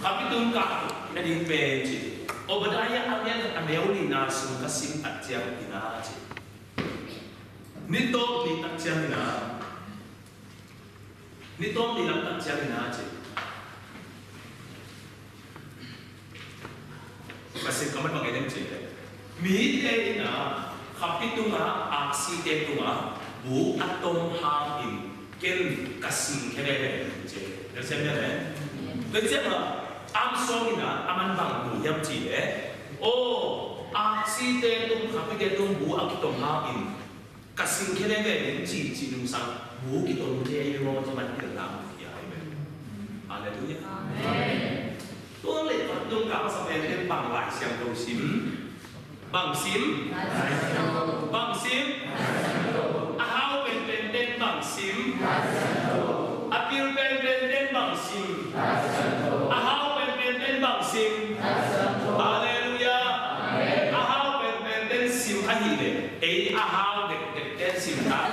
Tapi tu enggak ada benci. Oh berdaya ambil ambil nasum kasih ajar ina aja. Nito ni ajar ina. Nito ni lam ajar ina aja. Kasih kamu pakai dem cile. Mite ina. Tapi tu enggak aksi tu enggak. Bu atom hangin ken kasing kene je terusnya ne kerja am songina aman bang bu yam ji oh aksi te tum khapi te tum bu akitom hangin kasing kene ne ji ji nung sang bu kitom te yo jaman kelam ya amen haleluya amen tuan le tum ka sampai ne bang lai siang do sim bang sim bang sim ahau ben bang sim apil ben bang sim ahau ben bang sim haleluya ahau ben sim ahile ahau de sim ta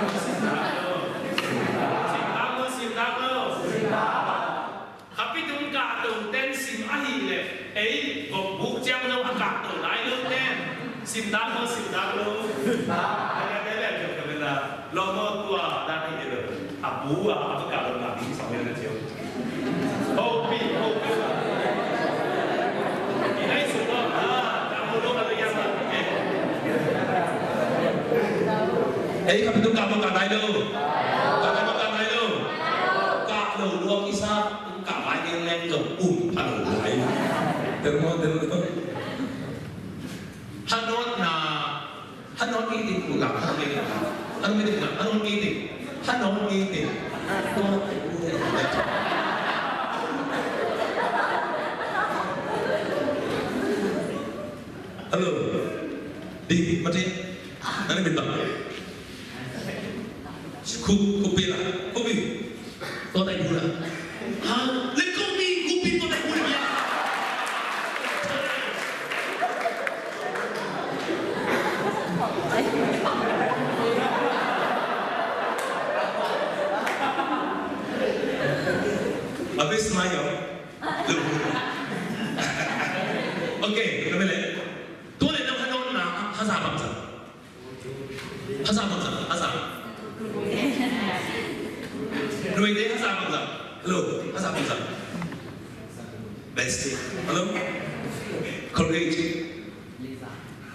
bú à tất cả đồng cảm đi sau này là chiều ô bị thì đây số đó đã một lúc là tôi nhắc ấy không tôi cảm ơn cả đâu cả đầu luôn cái sao cả vài cái lên rồi thằng lại đừng hắn nói cái gì cũng làm hắn nói cái gì alo đi mà thế anh bên bờ kopi lah kopi kau tak gula le kopi kau tak gula ya habis mayo okay kita boleh tu le nak hanon na hazab nuôi đấy hazab bangsa hello hazab bangsa best hello Colgate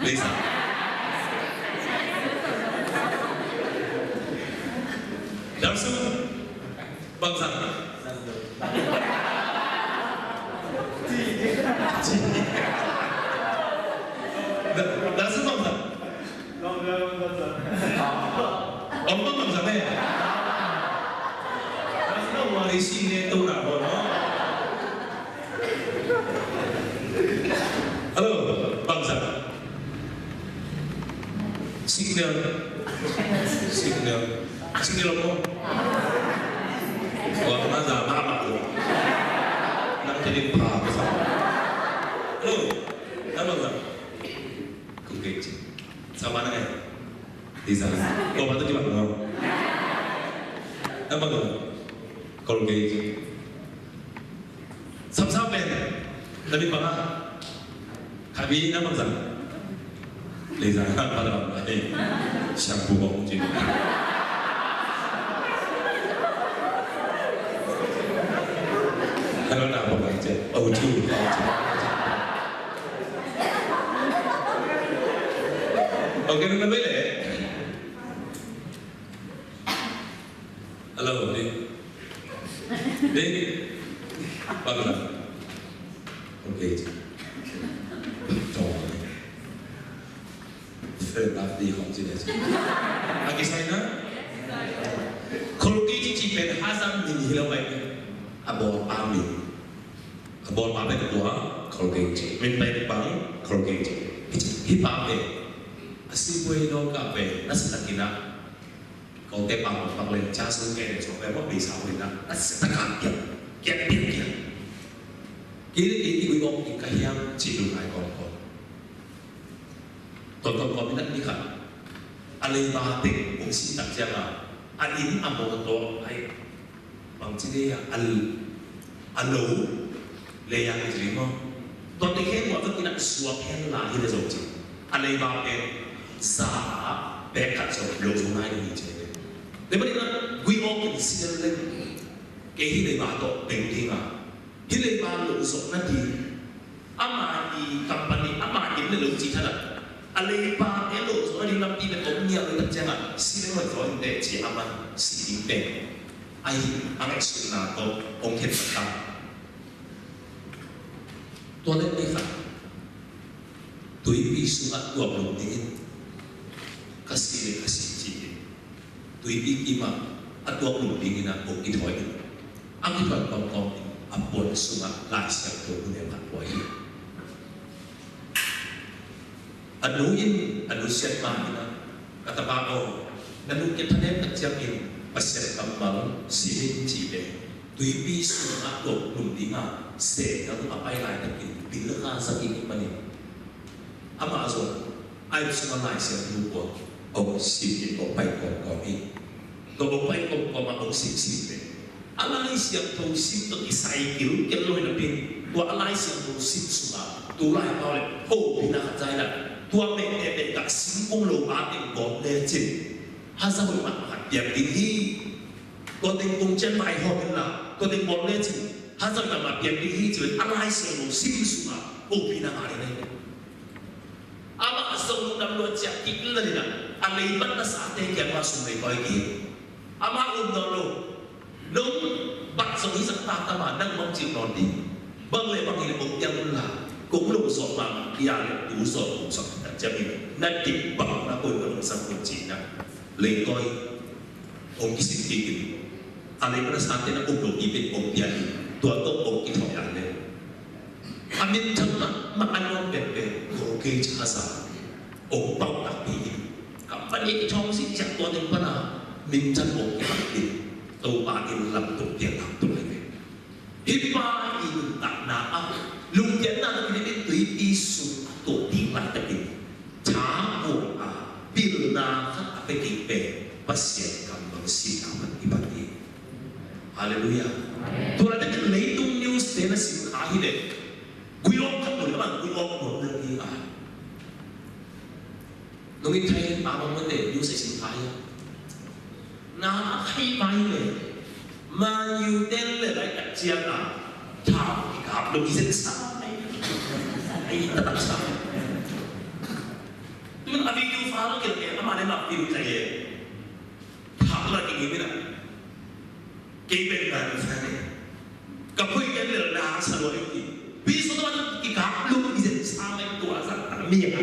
Lisa Darsu bangsa Darsu bangsa Ông bangsa này Darsu di sini tu nak bono halo bangsa signal apa orang mana mama tu nak jadi bangsa halo apa bangsa Colgate sama mana di sana kau patut di mana apa tu Colgate sama-sama tapi bangsa kami nama bangsa Lisa pada orang shampoo bong jin kalau nak apa baca audio oke kita boleh halo Dik bagus oke Ferdi Hongji deh. Lagi saya nak, kalau kita cipen Hasan bin Hilal baik, abor pamit kedua, kalau kita min baik bang, kalau kita hipame, asli boleh dong kape, nasi tak kena, kalau kita pang lain casu kayak coba apa bisa boleh nasi tak kaya, kaya. Kiri gue ngomong ikan cidung ayam Tonton minat ni kan, alai batik fungsi tak jaga, alin amoto ay bangsi dia alo layang terima. Tonton kan waktu kita suap kan lahir dari alai batik sah bekat so losungai ni je. Lepas itu gue orang sini lagi, kehi lay batok pentinga, hilay batok usok nanti, ama di company ama di lelaki cina. Alay pa elo so ari lampi na omnia ko tjanga sino mo so inte chi aman si inte ai ang eksuna to ong het ta to le ni fa tui pi su at ko lo ni kasi chi tui pi ima at ko lo ni na ko ki thoi ang ki thoi kom apon su ma la sia to ne ma poi anuin siat mana kata bako nanu kita ne terjamin pasir kambang sihin cibe tuipi sunat dok lumdinga se kalau apa yang lain tapi bila kasa ini mani ama azon ai semua lain siap lupa oh sihin opai kau ini kalau opai kau mau sihin alai siap tahu siap tu isaikil kalau lebih tua alai siap tahu siap semua tulai kau le oh bina kacailah tua mete tak singkung lo batin bot lecin hasa boleh mak yang tinggi ตัวเต็งคงเช่นไม่หอดละตัวเต็งบอลเล่นจิถ้าจะกลับมาเปลี่ยนที่จะเป็นอะไรเสียงซิมสุมาโอ้พี่นาอะไรเนี่ยอามาส่งนำรถจากกินเลยนะอะไรบ้านภาษาเตะแกมาส่งไปคอยกินอามาอุ้มนอนลงน้องบัดส่งที่สังตาตามานั่งมองจิ๋วนอนดีบางเลยบางทีผมยังมุ่งละกูลงสอบมาที่อะไรกูสอบจะมีนั่นติดบังนะคนกับสังคมจีนนะเลยก้อยองค์กิสิทธิ์กินอะไรภาษาเตะนะอุ้มลงอีเป็นองค์ใหญ่ตัวโตองค์กินหอยอันเลยอามินทั้งนั้นมาอันนั้นเป็นโคเกจภาษาองค์เป่าตักปีกับปัญญาช่องสิจากตัวหนึ่งพนามินจันองค์กินติตัวปาอินลำตุกเตียงลำตุกเลยฮิปมาอินตักนาอัพลุงเตียนนาตะกินเป็นตุยปีสุตัวที่มันตะกินช้าบัวอาบิลนาขัดอเปกิเปปัสเซียกำบังสีอามันอิบัติฮาเลลูยาตัวนั้นจะเลยตุ้งนิวส์เดนสิขาฮิเลกุยออกทั้งหมดแล้วมันกุยออกหมดเลยที่อ่ะน้องอินไทยปาบังมันเด็กนิวส์สิขาฮิน่าให้ไปเลยมาอยู่เด่นเลยได้กับเจียงอ่ะถามกับลูกที่เส้นสายไอ้ตะตักสายมันอภิยูฟ้าแล้วเกี่ยวกับมาในหลับที่รู้ใจถามอะไรกินไม่ได้กินเป็นการแสดงกับเพื่อนกันเลยด่าสลวยกินวิสุทธิ์มันกินกับลูกที่เส้นสายตัวสัตว์มีอย่าง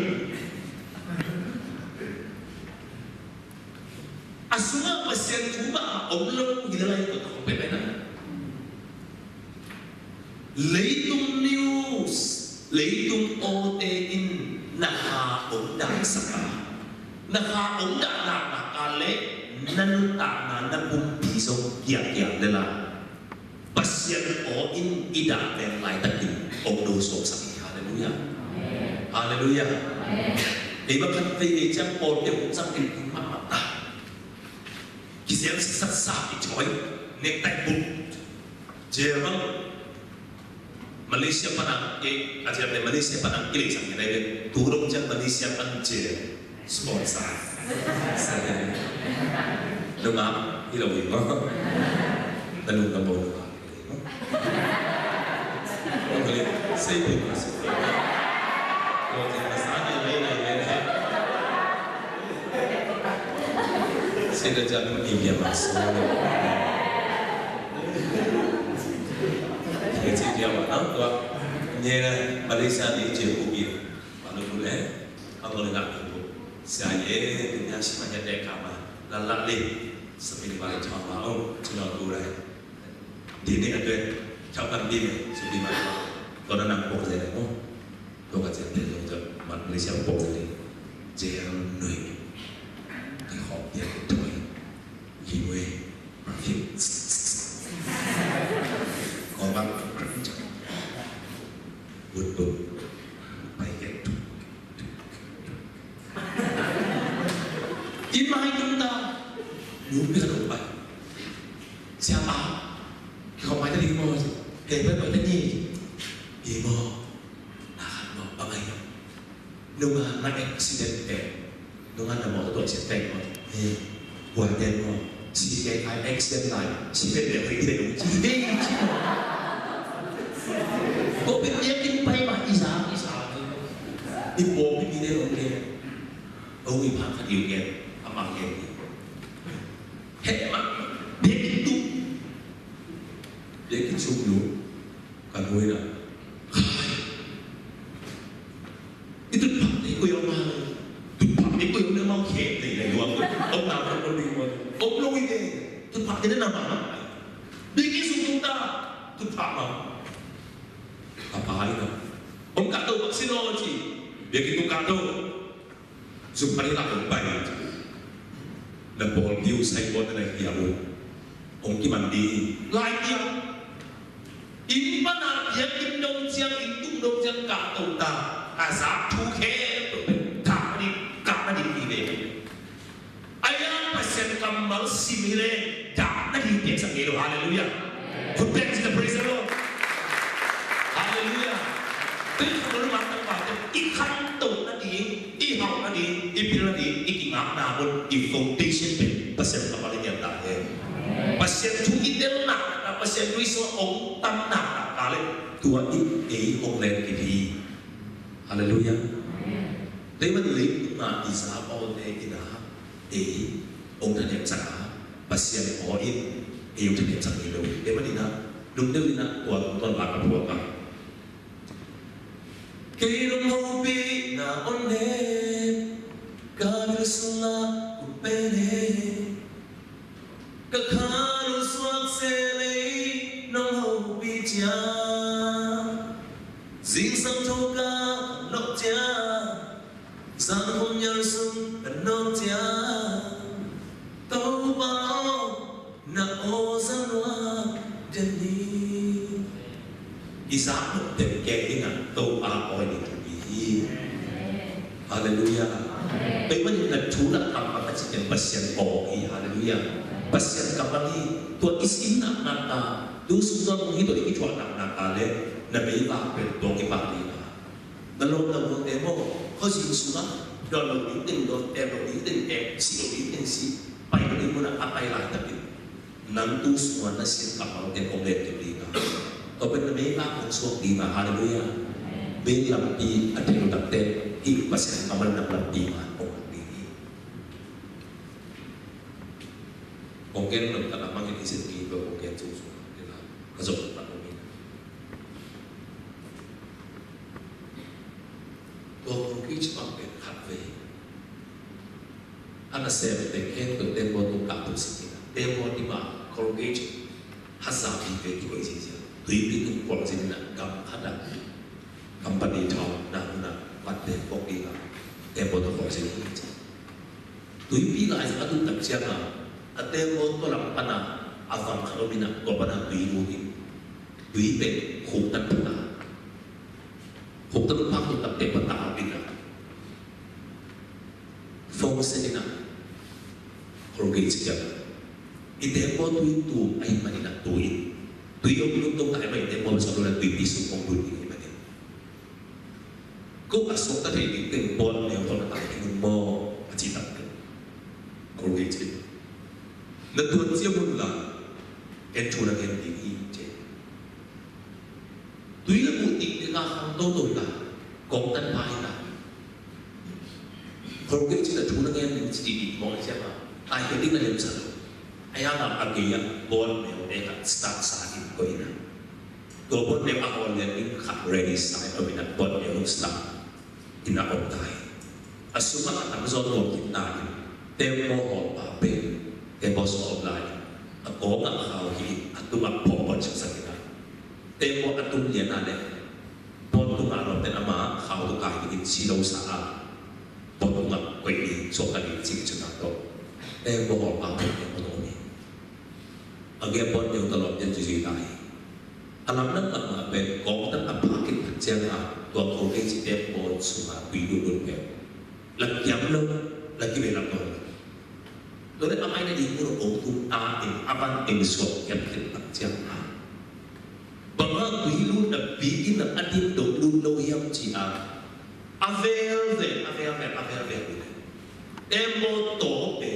semua pasien cuma Allah gila itu tak berbeda. Leitung news, leitung OTIN, naha undang saka, naha undang nak kale, nantak na bumpi so kiat lela. Pasien OIN tidak berlai tadi, Allah sok sakit. Haleluya, haleluya. Ibarat ini jam pol sakit mata. Kisah sesat di coy, nektai buk, jerang Malaysia panang, ajar dari Malaysia panang kiri sampai dari turun jam Malaysia panang jer, sponsor. Dengar, hilang hilang, lalu kamu dengar, kamu saya pun masuk. Kalau tidak sahaja lain. Saya dah jalan India masuk. Jadi dia mana? Tuh, ni Malaysia ni jauh lebih. Malu boleh, aku dengar tu. Saya dunia semuanya dekama. Lalat ni, seperti mana cakap mau, cuma boleh. Di ni ada cakap ni, seperti mana? Kalau nak pok saya mau, tu kata dia tu Malaysia pok ni, jauh ni. Họ biết thôi, gì vậy? Còn bằng bút bay hết. Im mai chúng ta nhún biết là không bay. Siapa? Không phải là đi mò gì? Để với mọi thứ gì? Đi mò, nah mò bằng ai? Nếu mà nó accident kẹt. Đúng anh là một tội sẽ tệ mà hoàn đen mà chỉ cái hai x đem lại chỉ biết để thấy đúng chỉ biết có biết nhé cái bay mà đi xa đi bộ cái video ok ông ấy phản phát điều kiện âm bằng kiện hết mà biết cái tung biết cái chung luôn cả nuôi là cái thực phẩm đấy quỳ ông mà Itu yang dia mau kek ni lagi orang tu. Ông nào cũng có đi mà. Ông lôi đi. Thực phẩm thế nào mà? Đi cái sung chúng ta thực phẩm mà. Apa hal itu? Ông kata vaksin orang ni. Dia kita kata supaya nak baik. Dan pohon biu saya buat lagi dia pun. Ông ki mandi. Lai dia. Ini mana dia indong siang indung dong siang kata ta. Azab tu ke. Ayah pasien kambal simile dah nak hidup sanggup. Haleluya. Put thanks to praise the Lord. Haleluya. Tapi kalau makan makan ikan tu nanti, ihau nanti, ipil nanti, ikingak namun di foundation pasien kambal yang dah. Pasien pasien tu idel nak pasien tu iso ong tam nak kale tua i ong len ki haleluya đây mà lấy mà đi xa bao đây thì đã ông ta đẹp sắc pasien có ít yêu thì đẹp sắc nhiều đây mà đi na đúng đâu đi na của toàn là các buộc khi đồng hồ bị na ôn lên cả sung la upele các khán suốt xe lấy nông hồ bị cha dính sông thâu ca lộc cha gian hôn nhớ sung ẩn nông cha tàu bao na ô gian hoa chân đi Isaac một tên kẻ đi ngàn tàu bao oi đi Hallelujah. Bagaimana Tuhan tanpa pasien pasien ini Hallelujah. Pasien kapali Tuhan isin nak nata. Tu sudah menghidup ini Tuhan nak nata le. Nabi tak berdong kembali. Dalam dalam demo kau sih sudah dalam itu dalam itu si. Baik ni pun apa yang tapi nanti semua nasi kapal demo itu dia. Tapi Nabi tak masuk di Hallelujah. Belam di ada yang tak hidup pasien kamar nak lebih orang ini. Mungkin nak tak makin isi ini mungkin susah. Kasut tak mungkin. Tuhan mungkin cepat berkata. Anak saya berdekat tu demo tu katu sikit. Demo di mana kalau kerja hasab itu juga isi. Tujuh itu kalau sini nak gam ada. Company thao na bắt để bóc đi là em bộ tôi khỏi sẽ đi túi pi lại sẽ tu tập chiang à tem bộ tôi làm pana à vàng khâu mina có pana túi mua đi túi về khúc tân pana khúc tân phang tu tập để pana đi là phong sẽ đi na rồi cái gì vậy ít tem bộ túi tu ai mà đi là túi ông lúc tôi tại mấy tem bộ sau đó là túi pi xuống phong túi Kau asal tadi itu bon yang orang tak ingin mau cita kalau gitu. Natuan siapa pun lah, curang yang tinggi je. Tuih lah putih dia hang tahu lah, kau tan pai lah. Kalau gitu cita curang yang tinggi mau siapa? Ayah ini nak yang satu. Ayah nak pergi yang bon yang mereka start sakit kau ini. Kau bon yang awal yang ini kat ready saya kau minat bon yang start. Ina otai, asuma kata mazon kita ni, temo apa pe, temo soal lain, aku nggak tahu ini, aku nggak popon sesuatu. Temo aku lihat ada, pon tu nggak roten ama, kau tu kaya ini silau saat, pon tu nggak kau ini soal ini sih cuma tu, temo apa pe yang pon ini, agak pon yang terlalu yang jadi tai, alam nak apa pe, kau tak apa kita jangan. Tua kau ini setiap bon semua hidup berpeh. Lagi yang belum, lagi berapa orang. Lalu apa ini diukur untuk apa yang suap yang kita jangan. Bahwa hidup dan bikin dan adil dulu lo yang cia. Avel. Demo tope.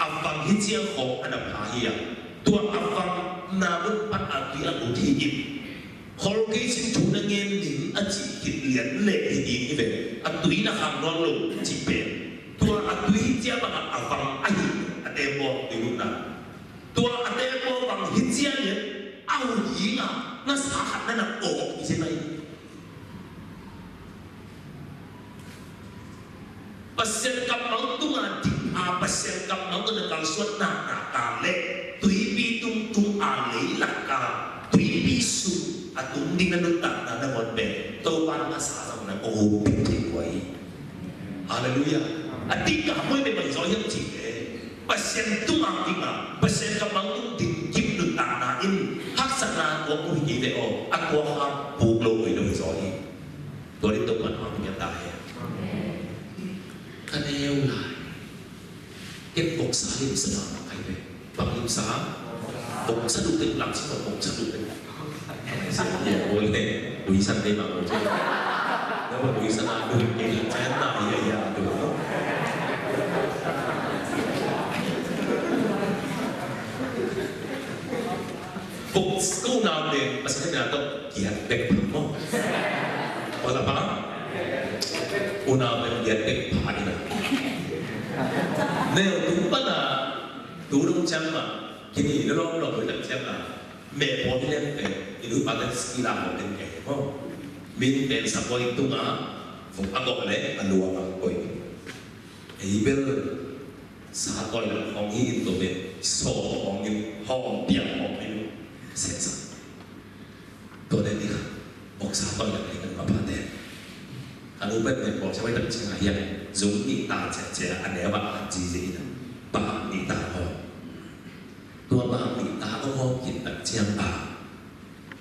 Afang hijau kau ada bahaya. Tua afang namun pat api aku hijau. Kalau kita cuma ngending, aji kita lihat ini về, atui nak hamron lo, cipen. Tua atui hijau bang abang ayi, atemo di mana. Tua atemo bang hijau ni, awal ini nasahat nak di sini. Pasien kapal tu ngadi, pasien kapal tu nak suat nak kale, tui pitung alai lakar, tui pisu. Atung di nanutak na naman be, tau parang asasam na pinti kuai. Hallelujah. Ati ka mo be may soyang chike. Pasien tumang ima, pasien ka mang tim nutak na in haksana ko ko higi o ako ha puglo ko ino soyi. Dori to man ang nyatahe. Kaneo la. Ket kok salim sa kay be. Pangim sa kok sa dutin lang sa kok sa dutin. Ya boleh, tulisan tema boleh. Kalau tulisan aku ini channel ya tu. phục câu nào để mà sẽ là đâu kiệt đẹp không có là bao nào để kiệt đẹp phải là nếu đúng bắt là đúng đúng chăng mà cái gì nó lo với thằng chăng là mẹ bố đi lên về thì lúc bạn lên ski làm một đến kẻ không mình đến sắp quay tung á phục ác gọi lẽ là lùa mà quay ấy bây giờ xã hội là phong hi tụi mình số phong như phong biển phong như sẽ sao tôi đây đi cả một xã hội là những cái mà đen anh lúc bên mìnhบอกsẽ phải tập trung là hiện giống như ta sẽ anh ấy bạn gì đó bạn đi ta họตัวบางมีตาก็มองกินแบบเชียงตา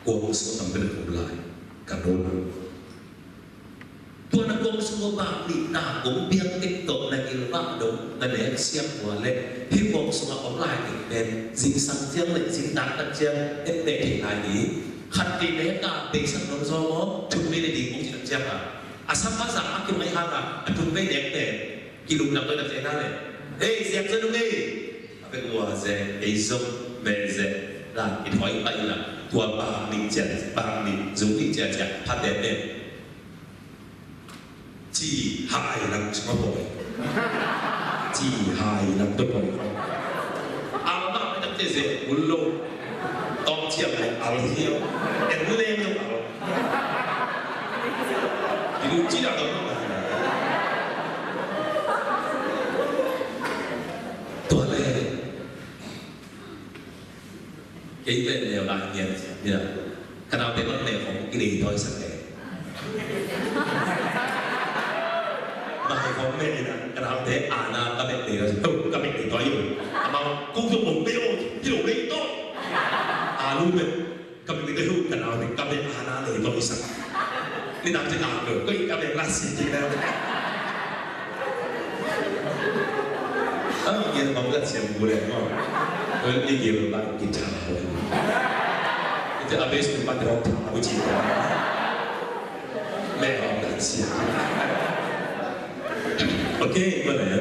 กวงสวดเป็นผู้ลายกับโดนตัวนักกวงสวดบางมีตากวงเบียงติดตกในอิลบะดงในเล็กเสียงหัวเล็กที่กวงสวดของลายติดเป็นสิ่งสังเชียงเลยสิ่งดังตัดเชียงเอ็นเด็กที่ไหนนี้ขัดตีเล็กกาเด็กสังนนโซโมจุดไม่ได้ดีของจิตเชียงอาสัมภาษาอักยังไม่ห่างอ่ะจุดไม่เด็กแต่กิโลนับเลยตัดเชียงนั่นเลยเฮ้ยเสียงสนุกเลยเป็นวัวเซ่ไอ้ส้มเมเซ่ร้านอินทอยไปละตัวบางนิเจบางนิจุนิเจจะพัดเด่นจีหายนังสมบูรณ์จีหายนังตัวบริการอาบ้าไม่ต้องเจเซ่บุลโลต้องเทียบเลยเอาเทียบเอ็นเล่นต้องเอาดูจีน่าต้องตัวเล่cái bên đều là nhiều như là cái nào bên vấn đềของcái gì thôi sẵn để mà không bên gì cái nào thế là cái bên gì là không cái bên gì thôi rồi mà cũng dùng một video đi tốt luôn bên cái bên gì luôn cái nào thì cái bên là để thôi sẵn nên làm thế nào được cái bên là gì đâu nghe bóng rất xem vui đẹp không? Tôi đi nhiều bạn kiểm tra rồi. Thì ở bên chúng bạn được thằng của chị mẹ họ đã xem. Ok, vừa này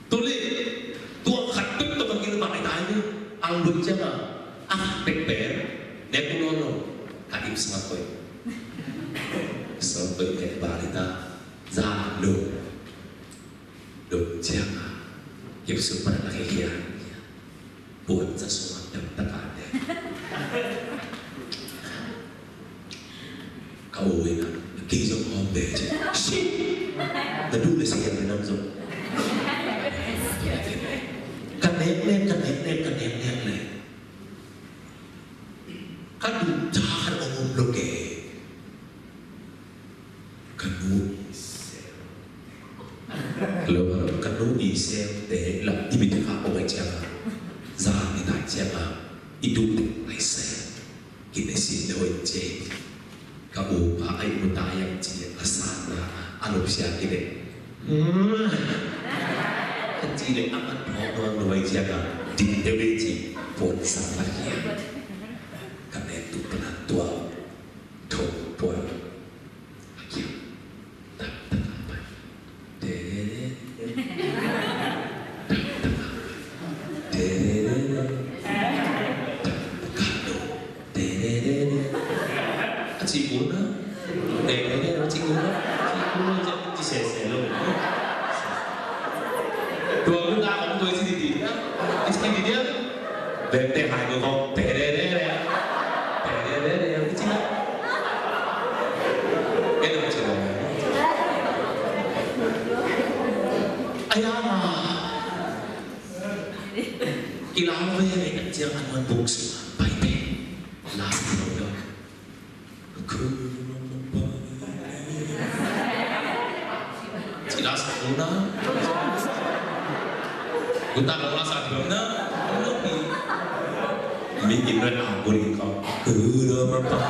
tôi đi tôi khát tức tôi còn kia bạn này như ăn luôn chứ mà ăn bẹp bẹp ném cũng luôn rồi cả im smart tôi sau tôi mẹ bà đi ta ra luôn được chưa hiệp sự bạn là cái kia buồn ra số đậm tất cả đấy cậu ấy là kỳ giống hôm về chứ ta đúng là sự hiện năm rồi cắt nếp lên này cắt đủ cha khăn ôm lô kề cắt đủ lỡ cắt đủ đi xem để làm đi bình thường của anh chị à ra thì đại chị à ít đủ lại xem cái này xin lỗi chị các bố bà ấy muốn ta yang chị là sao là anh ốp xe cái này anh chị lại ăn ăn họ đoan rồi chị à đi theo đi chị vốn sang là hiền cái này tụt là tua thổ tua hiền tập tập để chị muốn đó để nó chị muốn đó chị sẽ luôn rồi chúng ta không tôi xin đi cái gì nhá để hai người con để cái gì đó cái đó chỉ là ai đó mà kỳ lạ với người nhận chiếc ăn ăn bụng sữa bay bể làm gì đâu chỉ là sao đó chúng ta không là sao được nữa không lúc gì mình nhìn lên ảo của mình có cứ đưa mà phải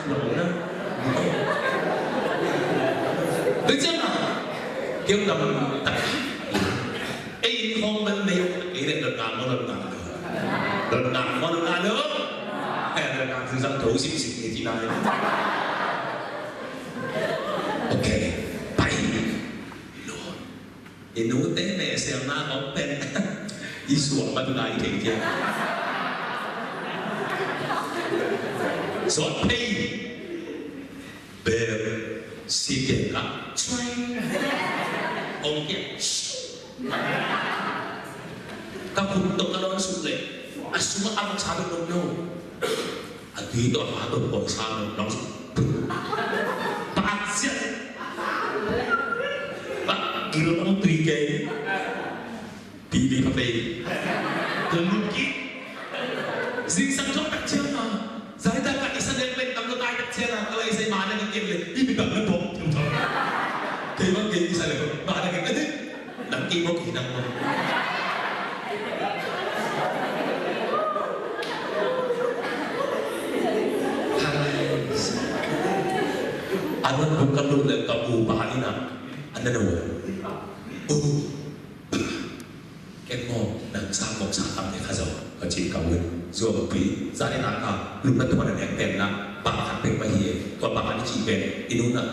lỗi đó được chưa nào kiếm tầm tại ấy không bên mình ý định lần nào nó lần nào nữa hay là làm thứ dân thấu xịn như thế này ok bay luôn thì nú tế này xem na có bên อีสวงมาตุนายเก่งเจ้าสอนเพย์เบลซีเกนละช่วยองค์เกี่ยกับคุณตกกระโดดสุดเลยอาสุมาอาชาเป็นโน่อาทิตย์ต่อมาตัวผมชาน้องปากเสียปากกิโลต้องตีเกย์ปีดีพะเปย์เดินลุกกี้สิ่งสังจบตักเชื่อมาสายตาการอิสระเล่นตำรวจตายตักเชื่อมาอะไรใส่มาในเกมเลยที่เป็นแบบนั้นผมถึงทำเคยว่าเกมอิสระมาในเกมนั้นหนังกีโมกีนังมันAnak bukan lu lek kamu bahalina, anda nawa. Kemo nang samok sakam ni kazaw kacik kawin. So beri zari nakah lu nanti mana yang pen nak pakai pen bahiye, kau pakai ni cipen inuna.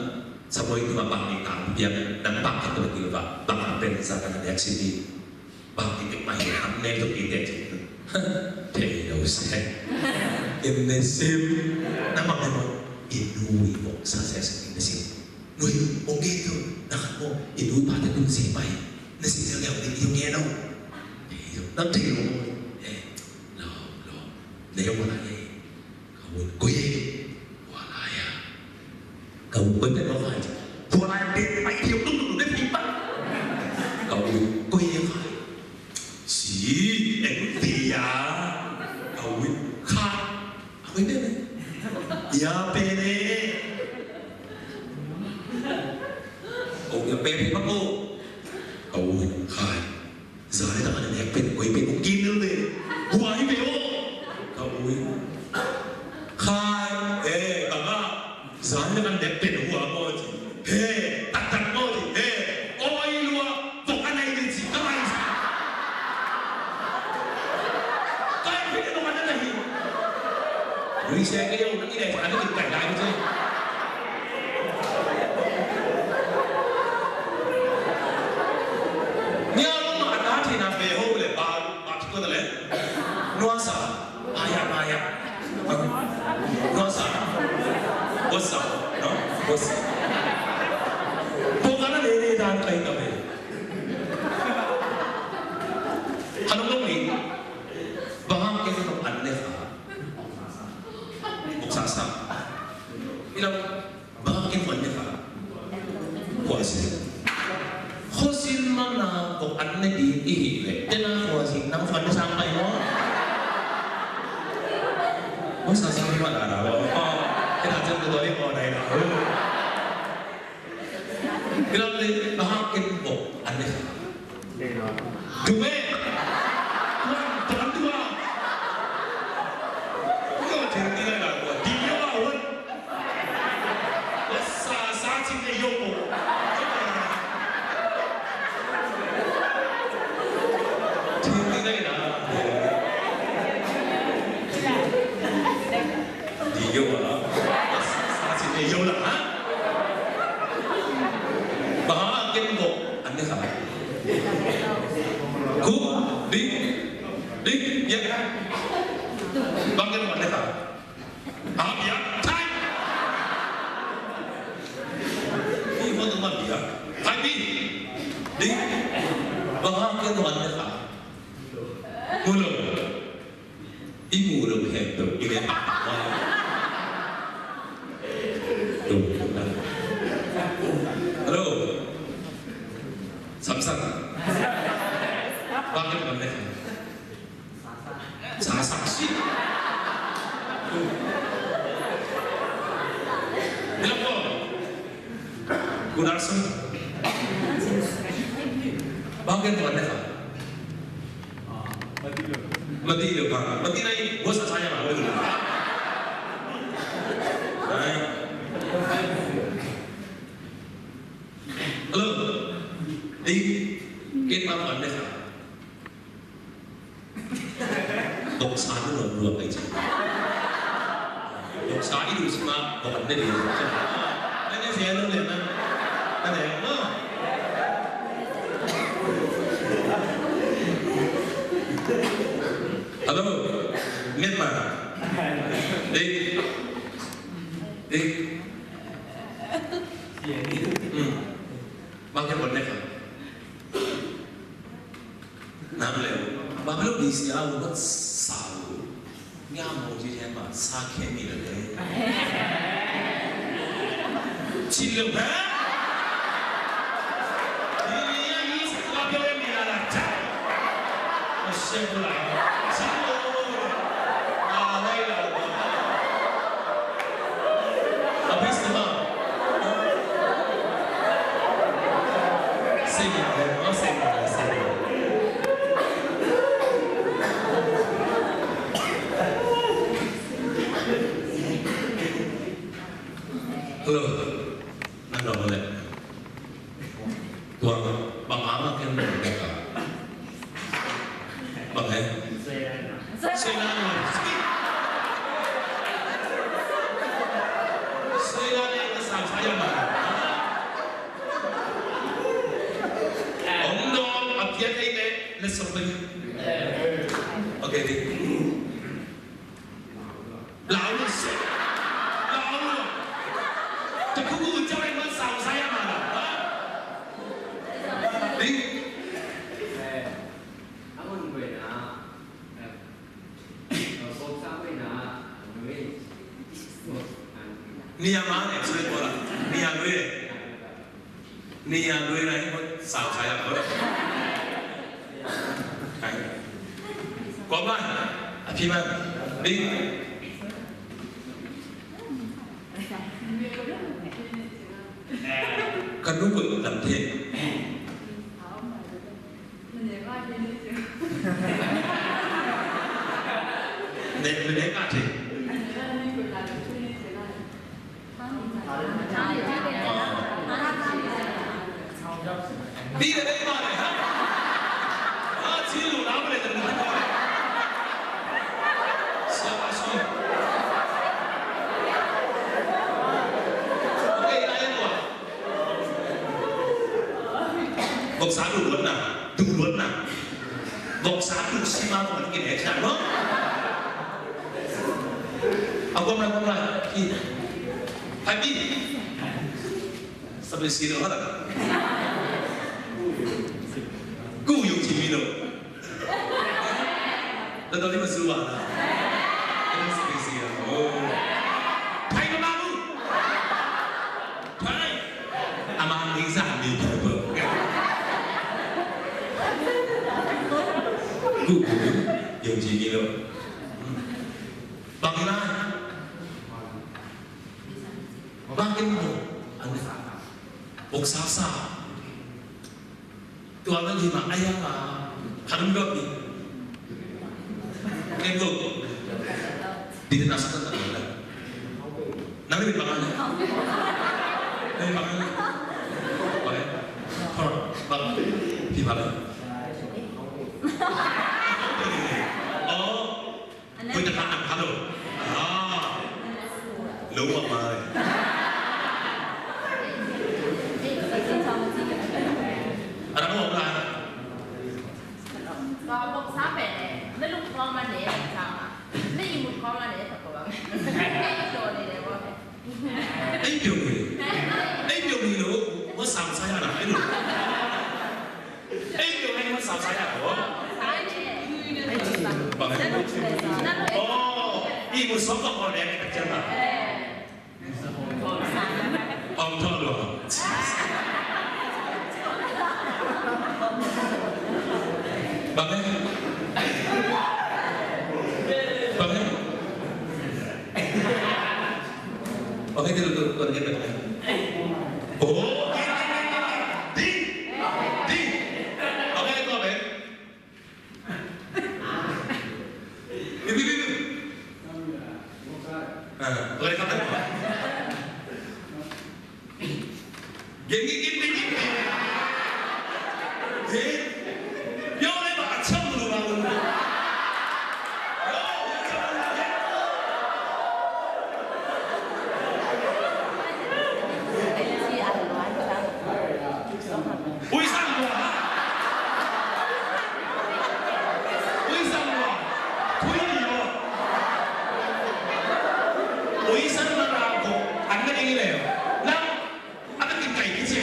Semua itu apa ni kang biang nang pakai tu lagi lepas pakai pen zakan yang sini. Pakai pen bahiye amne tu kita je. Tidak usah. Ini sim nama mana? Inui mo sa sesing nasin. Nui mo gitu nakat mo inui pada kung sipay nasin yang yung yeno. Nanti lo lo leo wala ye kawin kuye wala ya kawin benda lo kaya wala ya bet ay hiyo dulu deh pipa kawin kuye kaya si dia kawin kaya kawin deh ya pere oh ya pere pak oh kawin kaya zari tak ada yang pen kau pen mungkin deh buai peo kawin kaya kakak zari tak ada pen buah moji tak moji oh ilua bukan ini sih kawan kaya pen itu mana lagi Lui saya kaya orang ini ada kita lain je. Ni orang nak ada di nak beho boleh batu tu le. Nuasa, ayam. Nuasa, bosa, no, bosa. Bukan ada ni dan lain kami. Kalau ni, bahang kita tu aneh. Sasa, ilang bakit man niya ka? Huwasin mana kung ano di ihile, tina huwasin nang fanda sampai mo. Masa sampai mana na? Kita jangan tuloy mo na ina. Ilang bakit mo ano ka? Dume. Mati lagi, bos saya mah, betul. Halo, kita apa anda? Doksa itu dua aja. Doksa itu semua bukan dari. Ini saya dulu ya, ada yang Halo, Myanmar. Makin benar kan? Namanya, bapak lu di sini buat sawu, nyamu jadi apa? Sakit ni deh. Cium kan? Ini yang ini sekolah yang ni lah cak. Masih pula, cium. Alay lah. Habis tu mah. Halo, nak boleh? Tuan, bang Ama kan berdekat. Bang Selana. Selana yang besar saya mana? Om dong, apa ini? Let's open. Okay, di. Lalu sih. Tekuku jangan masang saya mana? Di. Aku nungguin nak. Bok sampai nak nungguin. Ni yang mana? Sudah bola. Ni yang gue. Ni yang gue lagi buat sang saya bola. Kau mana? Api mana? Di. Kan lupa làm thế. Để cả thì. Đi đến đây mà này hả? Chỉ lù láo này là được rồi. Siapa sih? Vọc xá đủ luôn nào, vọc xá đủ xí ma còn cái này chẳng đó. Aku melakukan ini, tapi sampai sini orang, ku yung cimino, tentu lima suara, ini spesial. Oh, hai kamu, hai, amang Lisa ambil berapa? Ku yung cimino, bagaimana? Makin mo, ano? Buksasa. Tuwa lagi ma ayam ma, kanong gabi. Ito, dito nasa kanta. Narinig pangalan? Narinig pangalan? Okay. Hold on. Di pala. Oh, punya anak halo. Lupa mai. Ada mau apa? Kalau bok sampai deh, ini lu kalau mana ya sama, ini imut kalau mana ya tak boleh, ini jual deh boleh. Điều gì nữa? Mới sắm sai à nào? Điều này mới sắm sai à nào? Oh, ibu sokok kalau dia nak kerja. Om tahu loh. Bagaimana? Oke, dulu kita. Oh, di. Oke, itu apa? Bibi. Boleh kata apa? Gini. Yo, ini macam dulu bangun. Ui Kuya Uisan marako, ang nangyayari na ang nagkikay kasi.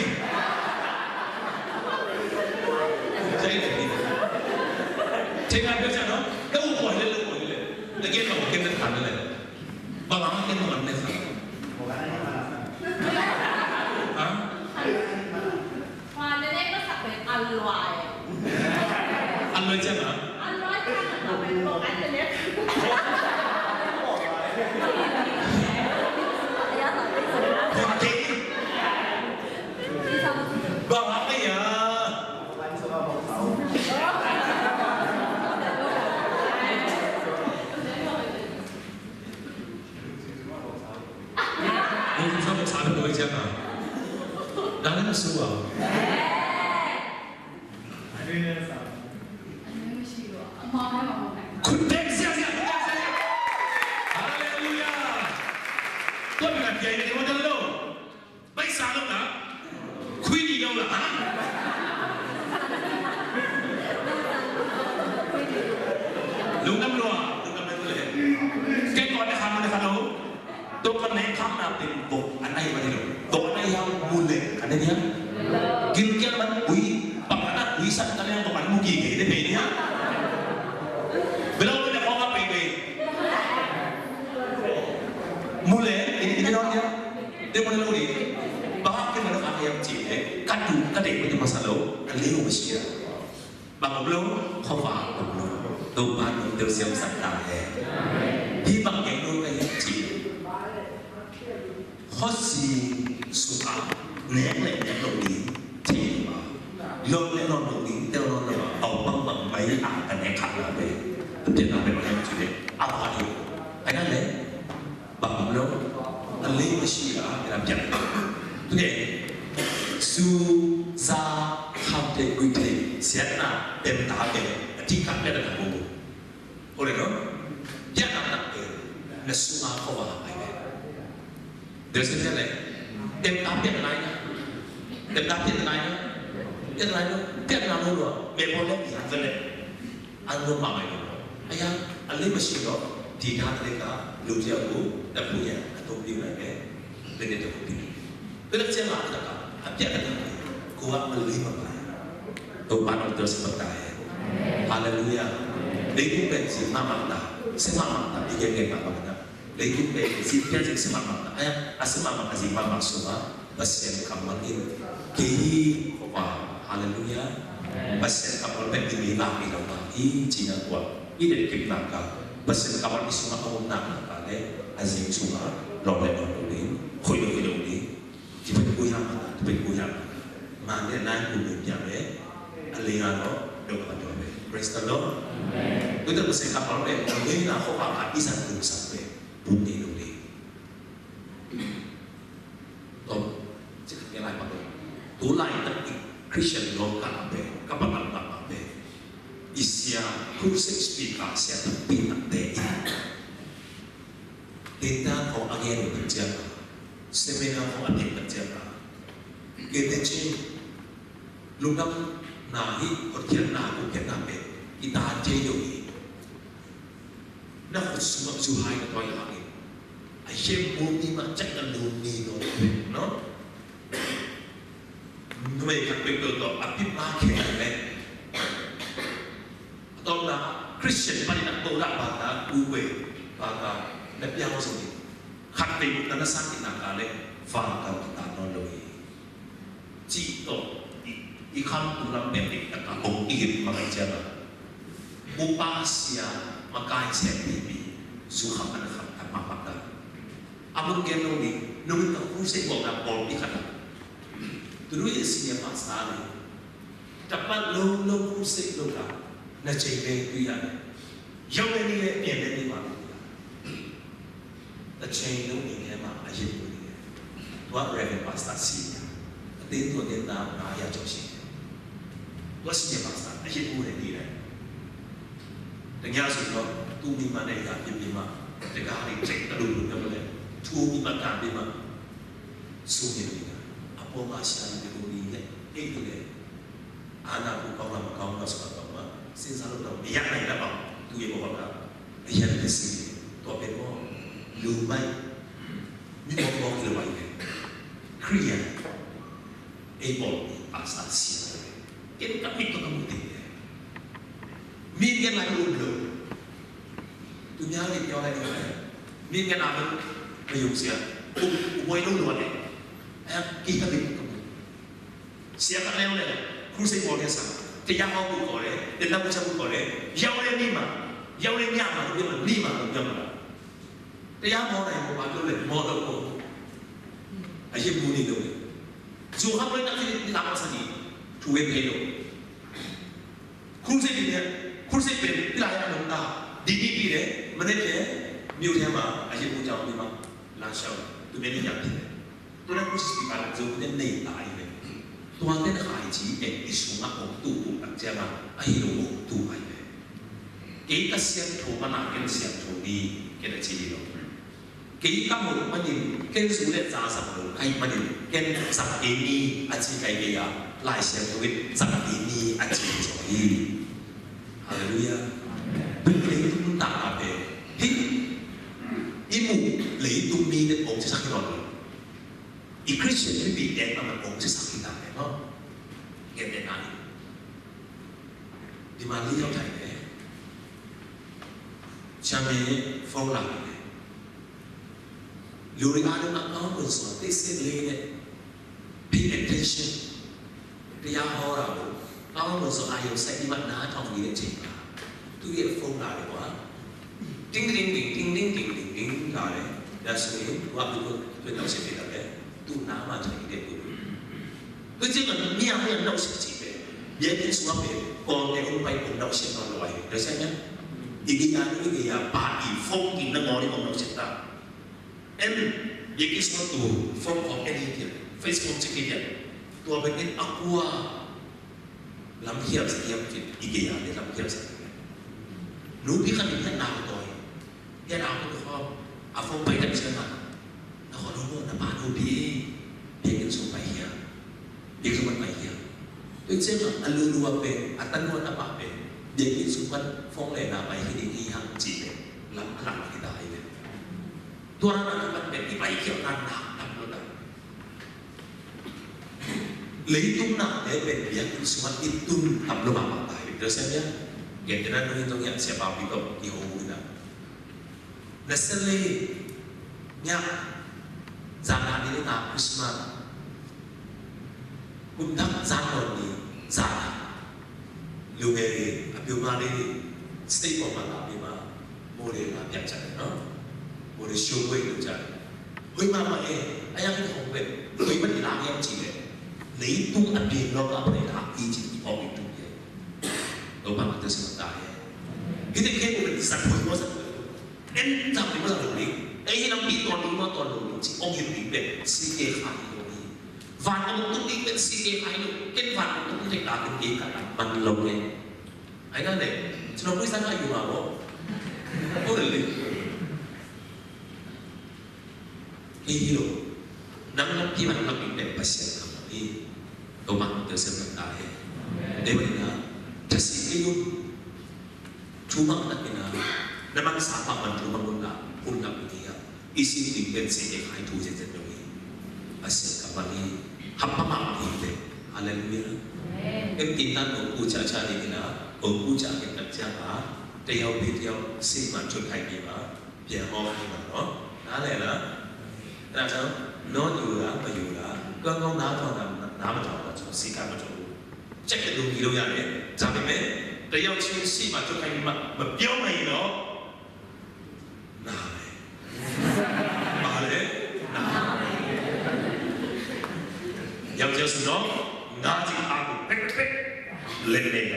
Saya nggak bisa no, kau boleh lu boleh. Lagi kau kita tahu lah. Bawa kita mana sah? Hah? Mana ni kan sampai alloy. Alloy siapa? Alloy kan sampai bukan ni. Okey. Bawa apa ya? Ini sampai sampai dua jam ah. Dalam suara. Kuntek siap-siap. Haleluya. Kau nak dia ini macam lo. Baik salam lah. Kui di kau lah. Lu nam lo, lu nam lo le. Cái con này khăm này khăm lo. Tôi con này khăm là tiền bột anh này mà đi lo. Tôi này yang mule anh này dia. Gilkian man kui, pangana kui san kalian yang paman mugi ini be dia. Belum ada kau apa be. Mule ini kita orang dia. Dia mana lo ni? Bahkan mana orang yang ciri, kadu kadek macam masalah, kalian mesti. Bằng lâu không phải bằng lâu tôi ban đầu tiêu siêu sẵn sàng hè hy vọng những đôi tay chỉ khó gì sụp áo nén lại nén đầu đi thì mà lông nén non đầu đi theo non là tàu băng bằng máy cái nén khẳng là về tất nhiên là về một em chủ đề áo hoa đi anh nói đấy bằng lâu anh lấy cái gì đó để làm chậm tôi để su ra không thể quy định sẽ là đem tạo để chỉ cần để làm bộ, ổn đấy đó, giá năm nặng để là số mà không vào ai về, điều gì thế này, đem tạo biết là ai nhá, đem tạo biết là ai nhá, biết là ai đó, biết là đâu rồi, mẹ con lấy gì ăn này, ăn luôn mà mày rồi, anh lấy mà xin đó, thì đã lấy cả lúa dẻo cũ, đập bùi nhẹ, tôi đi lại cái, lên để tôi đi, tôi đã xem lại tất cả, anh biết là kuat menerima Tuhan untuk sebentar. Haleluya. Lagi pensi mama tak, semama tak dijaga mama tak. Lagi pensi pensi semama tak. Semama kasih mama semua. Pasien kamalin kiri wah. Haleluya. Pasien kamal penting lagi lama. I Cina kuat. I dari kita nak. Pasien kamal di semua kamu nak kale. Azim semua. Loleh loleh. Hoyo hoyo. Cepat kuyang, cepat kuyang. Mana nak kumpul jamnya, alihano doa doa. Praise the Lord. Kita bersih kapal deh. Ini nak kau akan bisa terus sampai bumi ini. Tom, jika nilai apa? Tulai tapi Christian lokal apa? Kapal apa? Isya khusus speaker siapa pintar deh. Kita kau agen kerja, seminar kau agen kerja. Kita cek lúc đó nào hít còn kiến nào cũng kiến nào về kita chơi nhiều gì nó phải sung su hai cái toi là gì ai xem mua đi mà chắc là luôn đi rồi nó vậy các bạn tự tập áp dụng ba cái này đó là Christian mà đi đặt bộ đặt bàn đá u về và đẹp nhau rồi khắc định nó sang cái nào cả đấy và cả kita nó rồi chỉ tổ ikan tulang pendek kata bong ingin makan jaga upasia makai sepipi suka mana apa apa abang keno ni nunggu tak usai bawa napol ikan dulu isinya pasal dapat lo usai lo kan na cewek tu ya yang ini le ni mana na cewek ni mah aja tu ni tuan revin pastasi itu dia tak ayah jauh What's the master? I should go and do that. The gas is not 2 Bima, they got the Bima. The guy checked the room, the 2 Bima, Bima. So, Apo Masha, the Bumi, 8 today. Anna, who come up, since I don't know, Yana, 2 years old. Ayan kasi to mo lumay ni mo kilaway Korea able asasya kin kami to kamuti min gan la lo dunya ni yo la ni min gan amen mayung sia moy lo lo ne ay kita din kamu sia ka leo ne crusade mo ne sa te ya ho bu ko le te la bu cha bu ko le yaw le ni ma yaw le nya ma lo ni ma lo nya maတရားမောနိုင်ဘောပါလို့လေမောတော့ကိုအရင်ဘူးနေလို့ဇိုဟာပရိသတ်တွေလာမစနီထူဝဲပြေလို့ခုစိတ်တွေခုစိတ်ပဲလာရလုံးတာဒီပြီးတယ်မနေ့ကမြို့ထဲမှာအရင်ဘူးကြောင့်ဒီမှာလာရှောက်သူမင်းညဖြစ်တယ်သူလည်းခုစိတ်ပါဇိုနဲ့နေတာအိပဲตัวเต้นขายจีเอ็กอิสุมาของตู้อันเจ้าไอ้โลตู้ไอ้เก๋ก็เสียงโทมาหนักกันเสียงโทดีแกจะจีโลkỹ các một mà nhìn cái số lượng giá sản phẩm hay mà nhìn cái sản phẩm ni anh chị cái gì à lại xem tôi sản phẩm ni anh chị cho đi hallelujah bên lấy tung tạo là về hít ý mù lấy tung mi đến ống sẽ sắc cái rồi ý Christian thì bị đen mà ống sẽ sắc cái nào đấy nó cái đen này đi mà lý do thầy đấy cha mẹ phong làm Luri ada nak tahu pun suatu istilah ni, pay attention. Dia orang tahu pun suatu ayat saya di mana tahu dia cakap. Tu dia phone lah dia buat. Ding ding ding ding ding ding ding ding lah dia. Dah sini waktu tu tahu siapa dia dia. Tu nama cakap dia tu. Tu jangan ni yang tahu siapa dia. Dia ni semua dia. Kalau dia umpai pun tahu siapa orang lain. Rasanya, ini dia party phone kita ngori pun tahu siapa. Em những cái số tù phong có cái gì thì Facebook chỉ cái gì tù bên cái aqua làm hiệp sẽ hiệp thì ý nghĩa để làm hiệp sẽ nếu biết khăn định nào rồi cái nào cũng được phong bay đặt trên mặt nó có đúng không nó bán đồ đi để cái số bay hiệp để cái số bay hiệp tôi xem là anh lưu lưu về anh tân luôn anh bảo về để cái số phong này là bay cái đi hàng chỉ để làm cái đại Tuhan akan dibaiki orang nak benar. Leitung nak deh biar semua itu tak belum apa tahu. Terus saya kita nak itu yang siapa pikir Yehova kita. Nestle nya zaman ini tak kusma. Undak zaman ini zaman. Luge apiumari stay koma tapi mah boleh lah biasa, no? Boleh show itu jadi. Hoi mama ayam itu hongbe. Hoi mana lagi yang cile. Lấy tung ăn đi lo cả này là ý chỉ có mình tung vậy. Đâu bằng kita sebentar ya. Kita kayak boleh satu mau satu. En tak boleh satu ni. Yang bị tuan lima tuan lima chỉ ông hiểu định về si kê khai rồi. Và ông tung định về si kê khai rồi. Cái và ông tung định đạt được cái cả bằng lòng này. Anh nói này, cho nó mới sáng ai dùng nào có được đi. Cái hiểu nắm nắm khi mà nó bị đẹp và sẽ không đi. Đâu bằng kita sebentar ya. Daripada kasih itu cuma nak kena, memang siapa pun cuma pun nak punya isi tinggal sini hai tu je jadi. Asyik kembali hampa mampu deh. Haleluya. Kita nak ucap cari kena, ucap kita cakap, tiap tiap si macam hai ni mah, biar orang ni mah, no, ada lah. Kenapa? No juga, juga. Kalau nak nama tahu macam si kan macam cek itu hidung yang ni, tapi me, dia yang si macam kayak ni mah, berbiau mai lo, nah, mana, nah, yang jelas no, ngaji aku, pek, leleh,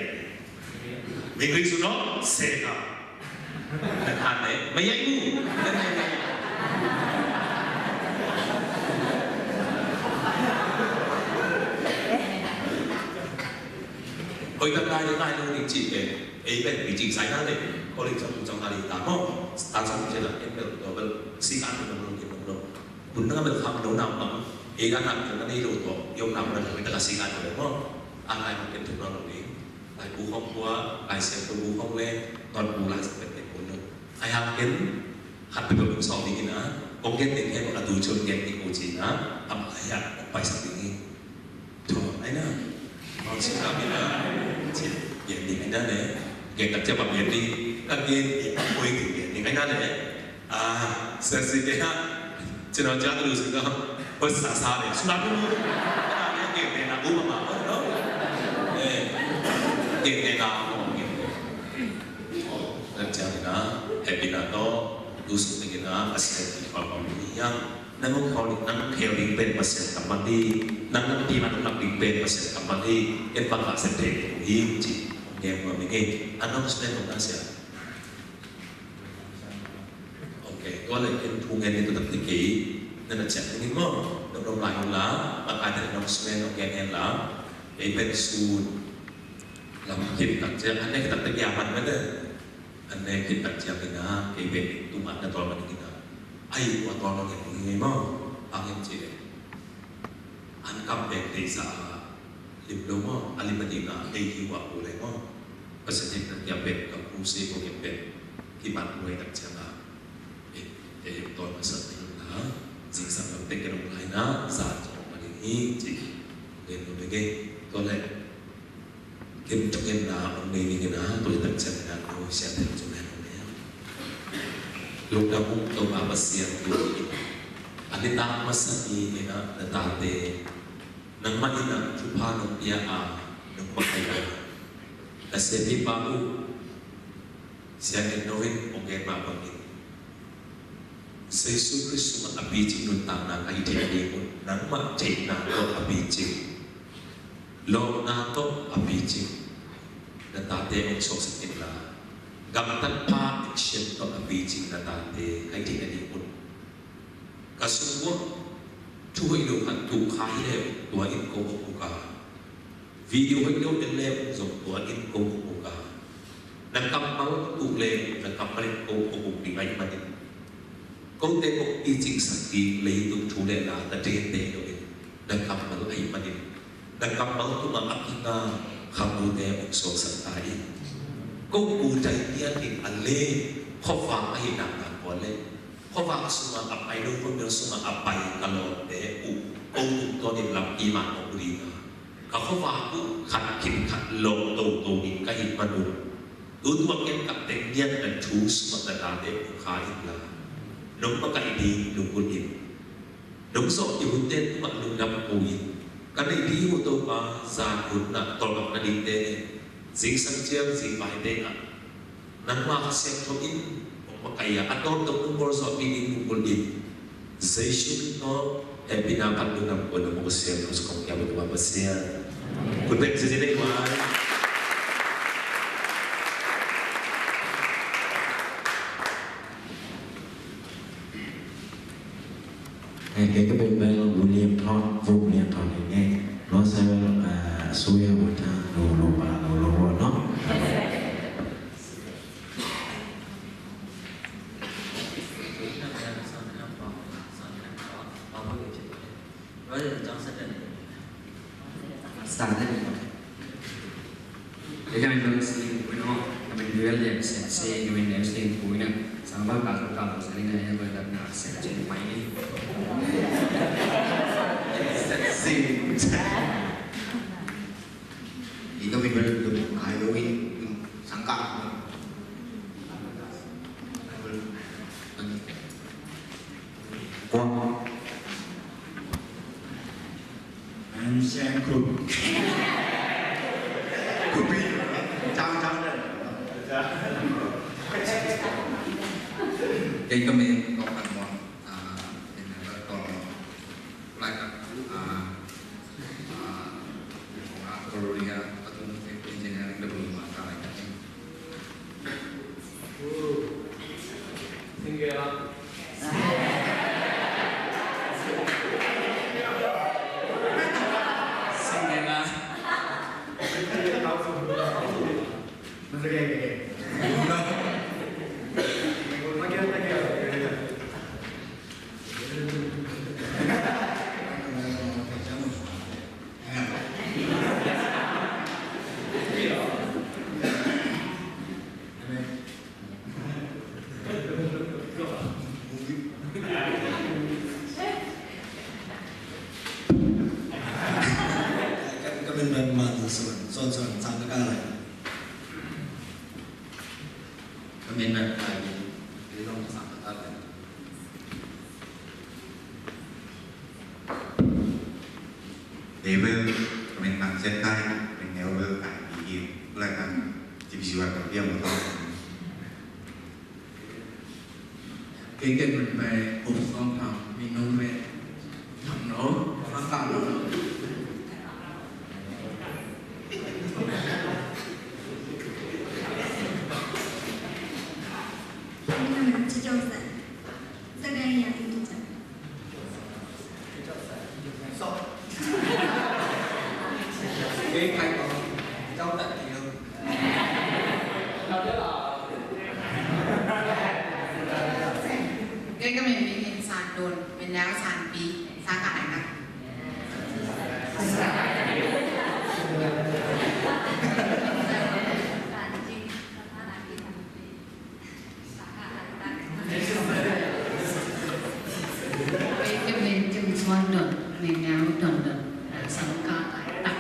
minggu itu no, serka, dan aneh, mayaku, leleh. Hoi các ngài những ngài luôn định chỉ về ấy về vị trí sai ra đấy, có định trong ta đi tám không, tám xong trên là em được rồi xí ăn được rồi thì được rồi, muốn nó được học đấu nào mà ấy đã làm được cái này rồi rồi, yêu nào là người ta là xí ăn rồi đúng không? Ăn lại một cái thực nó rồi đấy, lại bù không qua, lại xem tôi bù không lên, toàn bù lại sẽ phải bù nữa, hakin hat beberapa soal ini na mungkin tinggal adu cun yang di uji na apa ayat apa sahaja tuh aina mau siapa na yang di aina ne yang kerja pemimpin di kagian di poin di aina ne sesuatuကျွန်တော်ကြားတယ်လို့ဆိုတော့ဘတ်စာစားတယ်စနာဘူးအဲ့ဒါလည်းကြည့်နေတာဥပမာပေါ့နော်ကြည့်နေတာပေါ့အဲ့ကြားနေတာဟက်ပီနာတော့လူစုတင်နေတာအစက်ဒီပေါ်ပေါ်ကြီးยังนั่นก็เขานั่นเขียวดิ้งเป็นเปอร์เซ็นต์กับมันดีนั่นที่มันหลักดิ้งเป็นเปอร์เซ็นต์กับมันดีเอ็นปังหาเซ็นเตอร์ยิ่งจีเงี้ยมันไม่เงี้ยอันนั้นสเปนของนั่นเสียก็เลยเป็นทุงเงินในตัวตั้งแต่นั่นแหละจากนี้ก็ดำรงหลายคนละมาการแต่น้องสเปนน้องแกนละเป็นสูตรเราคิดตั้งใจอันนี้ตั้งแต่ยามันไม่ได้อันนี้คิดตั้งใจเป็นนะเป็นตัวมันตัวมันกินนะไอ้ตัวตัวเราอย่างนี้มั้งอันนี้จริงอันกับเป็นที่สาลิบลงมั้งอันนี้มันดีนะไอ้ที่ว่าอะไรมั้งภาษาจีนตั้งใจเป็นกับผู้ซีก็ยังเป็นที่มันรวยตั้งใจนะyang tuan masa ini na, jika sampai teknologi lain na, saat orang ini jika dengan mereka tolak, kita cakap na orang ini na, tolak tak cakap na, kalau siapa yang cuma ni, lokal pun tahu apa sih yang tu ini, ada tak masa ini na, datang nama ini na, cuba nak dia nak pakai na, kasih baru, siapa yang novin, mungkin apa ni. Yesus Kristus abijing nuntang na kahit hindi mo nang ma-check na to abijing lo na to abijing na tate ang sosakit na gamatan pa action to abijing na tate kahit hindi mo kasuwa tuwa iluhan tukay lew tuwain ko buka video iluhan lew tuwain ko buka nagkamal tuklew nagkamalit ko buki ngay manin câu tên một ý chính sakti lấy tung chủ đề là ta trên đề rồi đang cầm mal ai manin đang cầm mal tu mà akina khamu de một số sắc tai câu cụ trái nia thì anh lê khó vàng ai nặng nặng quá lê khó vàng suma ap ai đâu cũng được suma ap ai kalau de u câu tu to ni làm iman của đi cả khó vàng cũng khát kinh khát lộ tổ đi cái hình manu tu tu cái cặp tên nia là chú suma là de khai là đúng mà cái đi đúng quân in đúng rõ thì quân tên mà đúng năm quân in cái này đi của tôi mà ra quân là toàn bộ là đi tên dính sang chiang dính bài tên à nắng mà xem thôi in mà cái ăn đón tôi cũng có rõ đi đúng quân in giấy xuống nó em bị nam ăn đúng năm quân là một xem nó sẽ không kéo được vào xem quân tên gì đây mà cái bên vùng liềm thon này nghe nó sẽ xuôi một thang lồ nó để cho mình vâng xin của nó mình đưa lên sẽ xe mình đem xin cuối nè sáng bác cả chúng ta sẽ lên này với đặt nạp sẽ trên máy đi thì các mình được hai đôi sáng tạo quang anh xem cùng cùng đi trăm đây cái comment có phần một có like Korea atau engineering development like level kami nak setai kami level kai di lain divisi apa dia mau cái mình về cuộc sống học mình nói về học nó phát tạo nó mình chỉ cho rằng sau đây là tình trạng cái khai có trong tận thì không cái mình bị sàn đồn mình léo sàn bí sang cả này nè cái mình chừng xoan đồn mình léo đồn đồn sang cả này đặt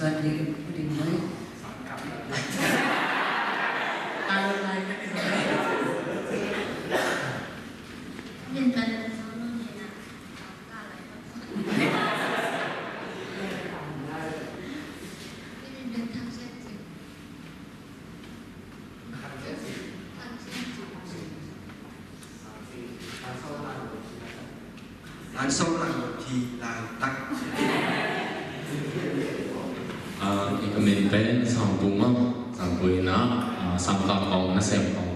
Sunday putting money. I would like nhân vật là số luôn như nào mình được tham gia gì Ăn sâu lại thì là tắc thì mình tới sòng vùng không sòng vùng nó sòng còn nó xem còn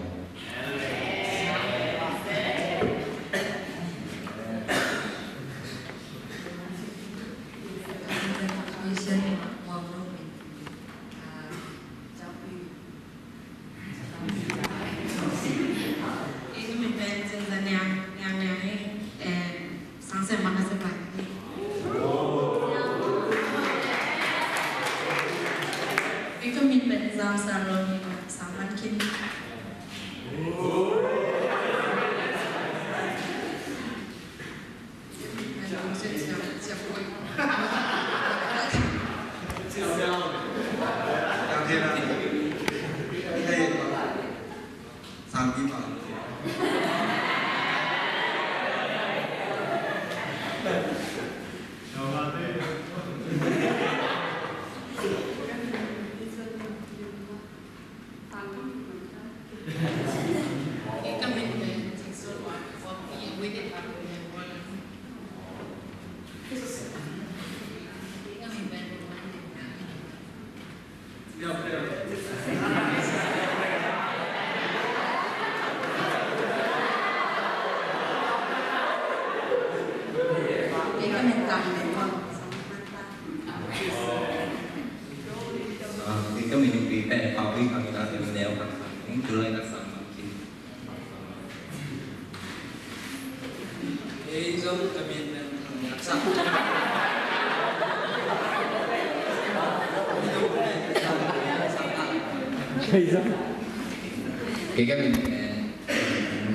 cái mình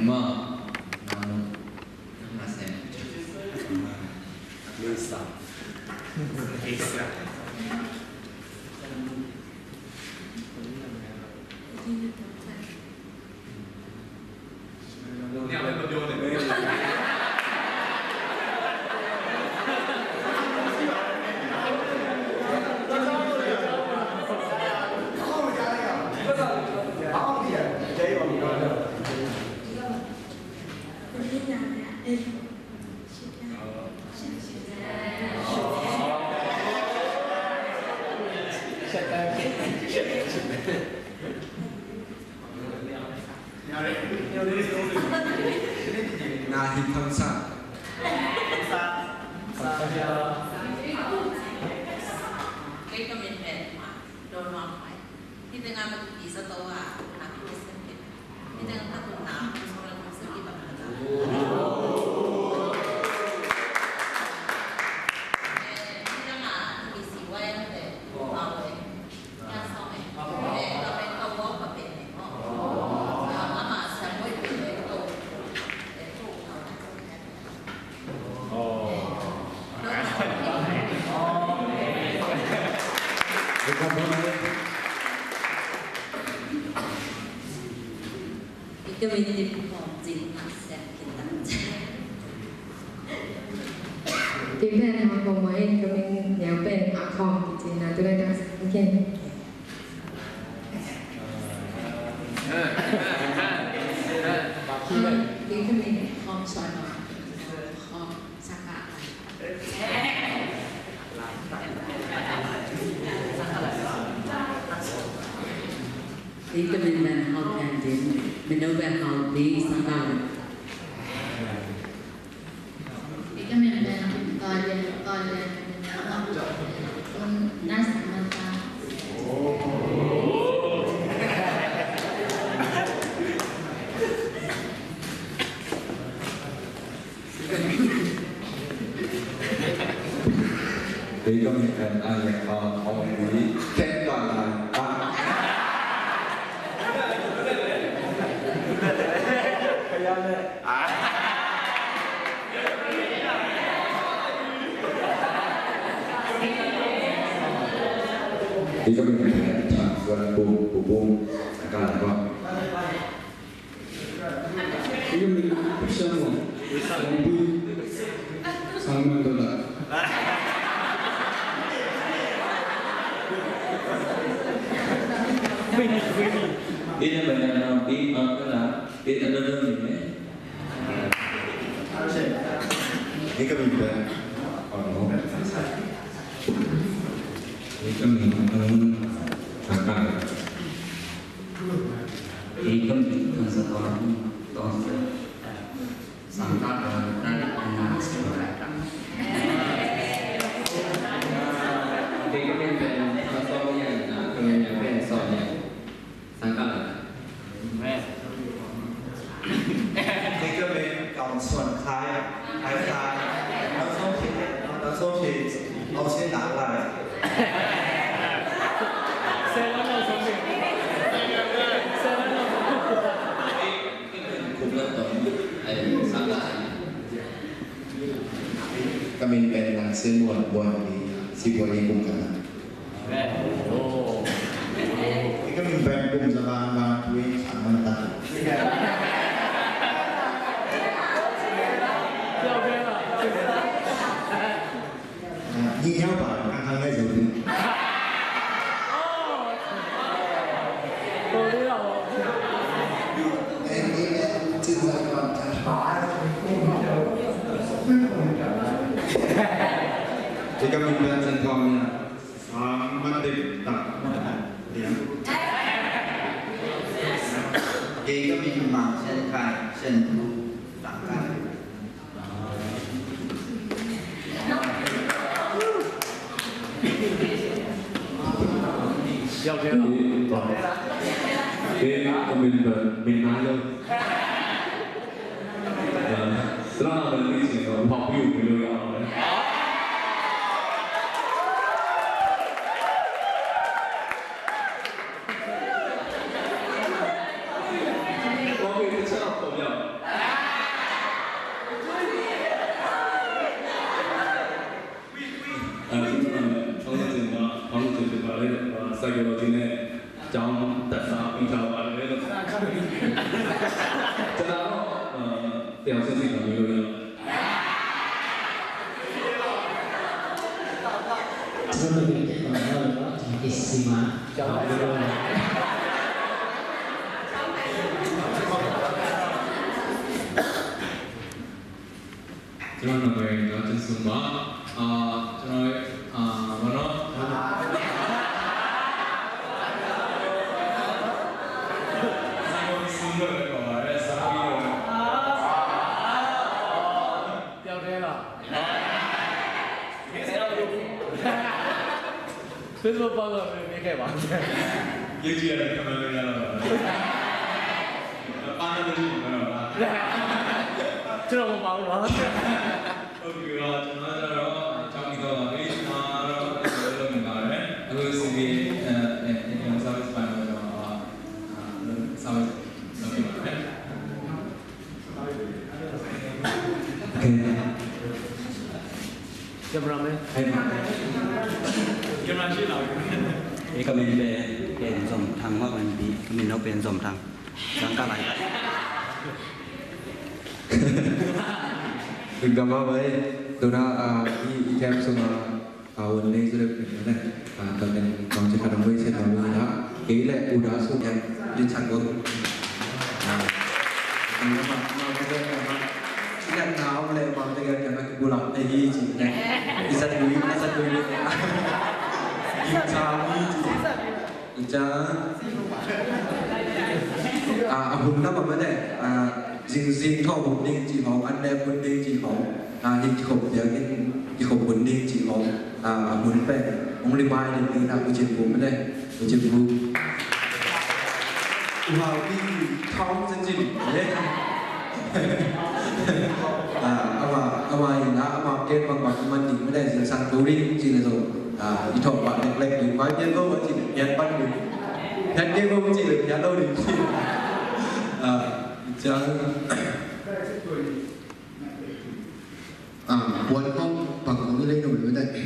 mơ nó xem Lisa Nahi Kamsa cái comment về mà đồ ngon phải thì từ ngày mà bị sao tao à làm cái gì thì từ ngày ta tụi nào sau đó mình sẽ đi bằng cái ก็มีติดของจริงมาแซ่บกินตั้งใจ Tiếp theo là học cùng với tụi mình nhớ về học phòng thì là tụi đây đang kia. Đi tụi mình học soi nó học sắc cả. Đi tụi mình là học càng đến mình đâu về học đi sang cầu. Cái mình là coi lên con đá sẵn mà ta thì có những cái ai là họ quý khen toàn là thì các mình chọn con bùm cả là con thì các mình bisa mau sama dolar Ini yang banyak nanti adalah ini ada dalam ini. Ini kami bilang orang Ini kami akan Ikon ikon sekolah tos sangka dan anak sekolah. Thì cái bên về so với nhà là cái nhà bên so nhà sang cả mẹนี่ก็เป็นกล่องส่วนคล้ายเราส้มฉีเอาเส้นหนาลาย cũng là tổng sang lại kami pengen semua buat di si buat di kumkan. Ini kami pengen kum sama kui sama tak. Nhìn nhau bảo ăn ngay rồi. thì các mình bên dân con mất định tập điểm thì các mình mang sen khai sen thu tặng khai thì mình nói luôn đó là mình chỉ học ví dụ cái lối đó đấy có cái sẽ học khẩu nhở trong chương trình vào đây sai cái đầu tiên này trong tất cả bình thường ở đây là cho đó theo chương trình của mình luôn Sebelum kita mengenal Isma, Cuman namanya Gajen Sumba, cuman mana? Sumber kalau ada sapi. Yang dia lah. Facebook bangga ni kayak mana? YouTube ada kamera ni lah. Mana tu mana? Cuma mau banget. Oke, cuma ada macam itu lagi, cuma ada belum ada. Aku sini yang sampai sepanjang sampai lagi mana? Oke. Jam berapa? Jam berapa sih lah? นี่ก็เป็นสมทางว่ามันดีก็มีนกเป็นสมทาง Jangan lain. Gama với tôi đã đi theo xong ổn định rồi đấy tao nên còn chỉ cần với sẽ làm gì đó kỹ lệ u đã xuống em đi chặt luôn chỉ cần nào lệ vào đây cái cái bu lọc đây gì chỉ này đi sát đuôi đi cha hôm đó mà mới này riêng thọ ổn định chỉ có anh em ổn định chỉ có thì không giờ cái không ổn định chỉ có muốn về ông đi mai thì từ nào của chính phủ mới đây của chính phủ vào đi thong chân chính đấy mà cái bằng bằng mình thì mới đây giờ sang tối đi chỉ là rồi đi thọ bạn đẹp đẹp thì nói nhân vô chỉ nhận bắt được nhận cái vô chỉ được nhận đâu thì chẳng buồn không bằng không lên nổi với đây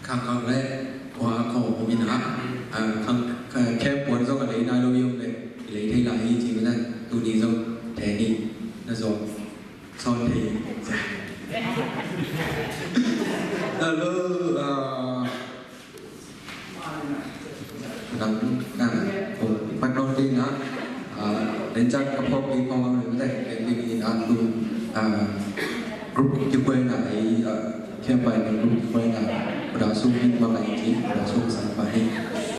khang khang lên qua khẩu của mình hả khang kẹp buồn do cái đấy nào đâu yêu này lấy thay lại chỉ với đây tôi đi rồi thế đi là rồi son thì đắng bắt đầu đi nữa đến chắc các phong đi con rồi đấy đến đi ăn luôn group chưa quên lại kêu bài group quên lại đã xuống hết bao ngày chỉ đã xuống sản phẩm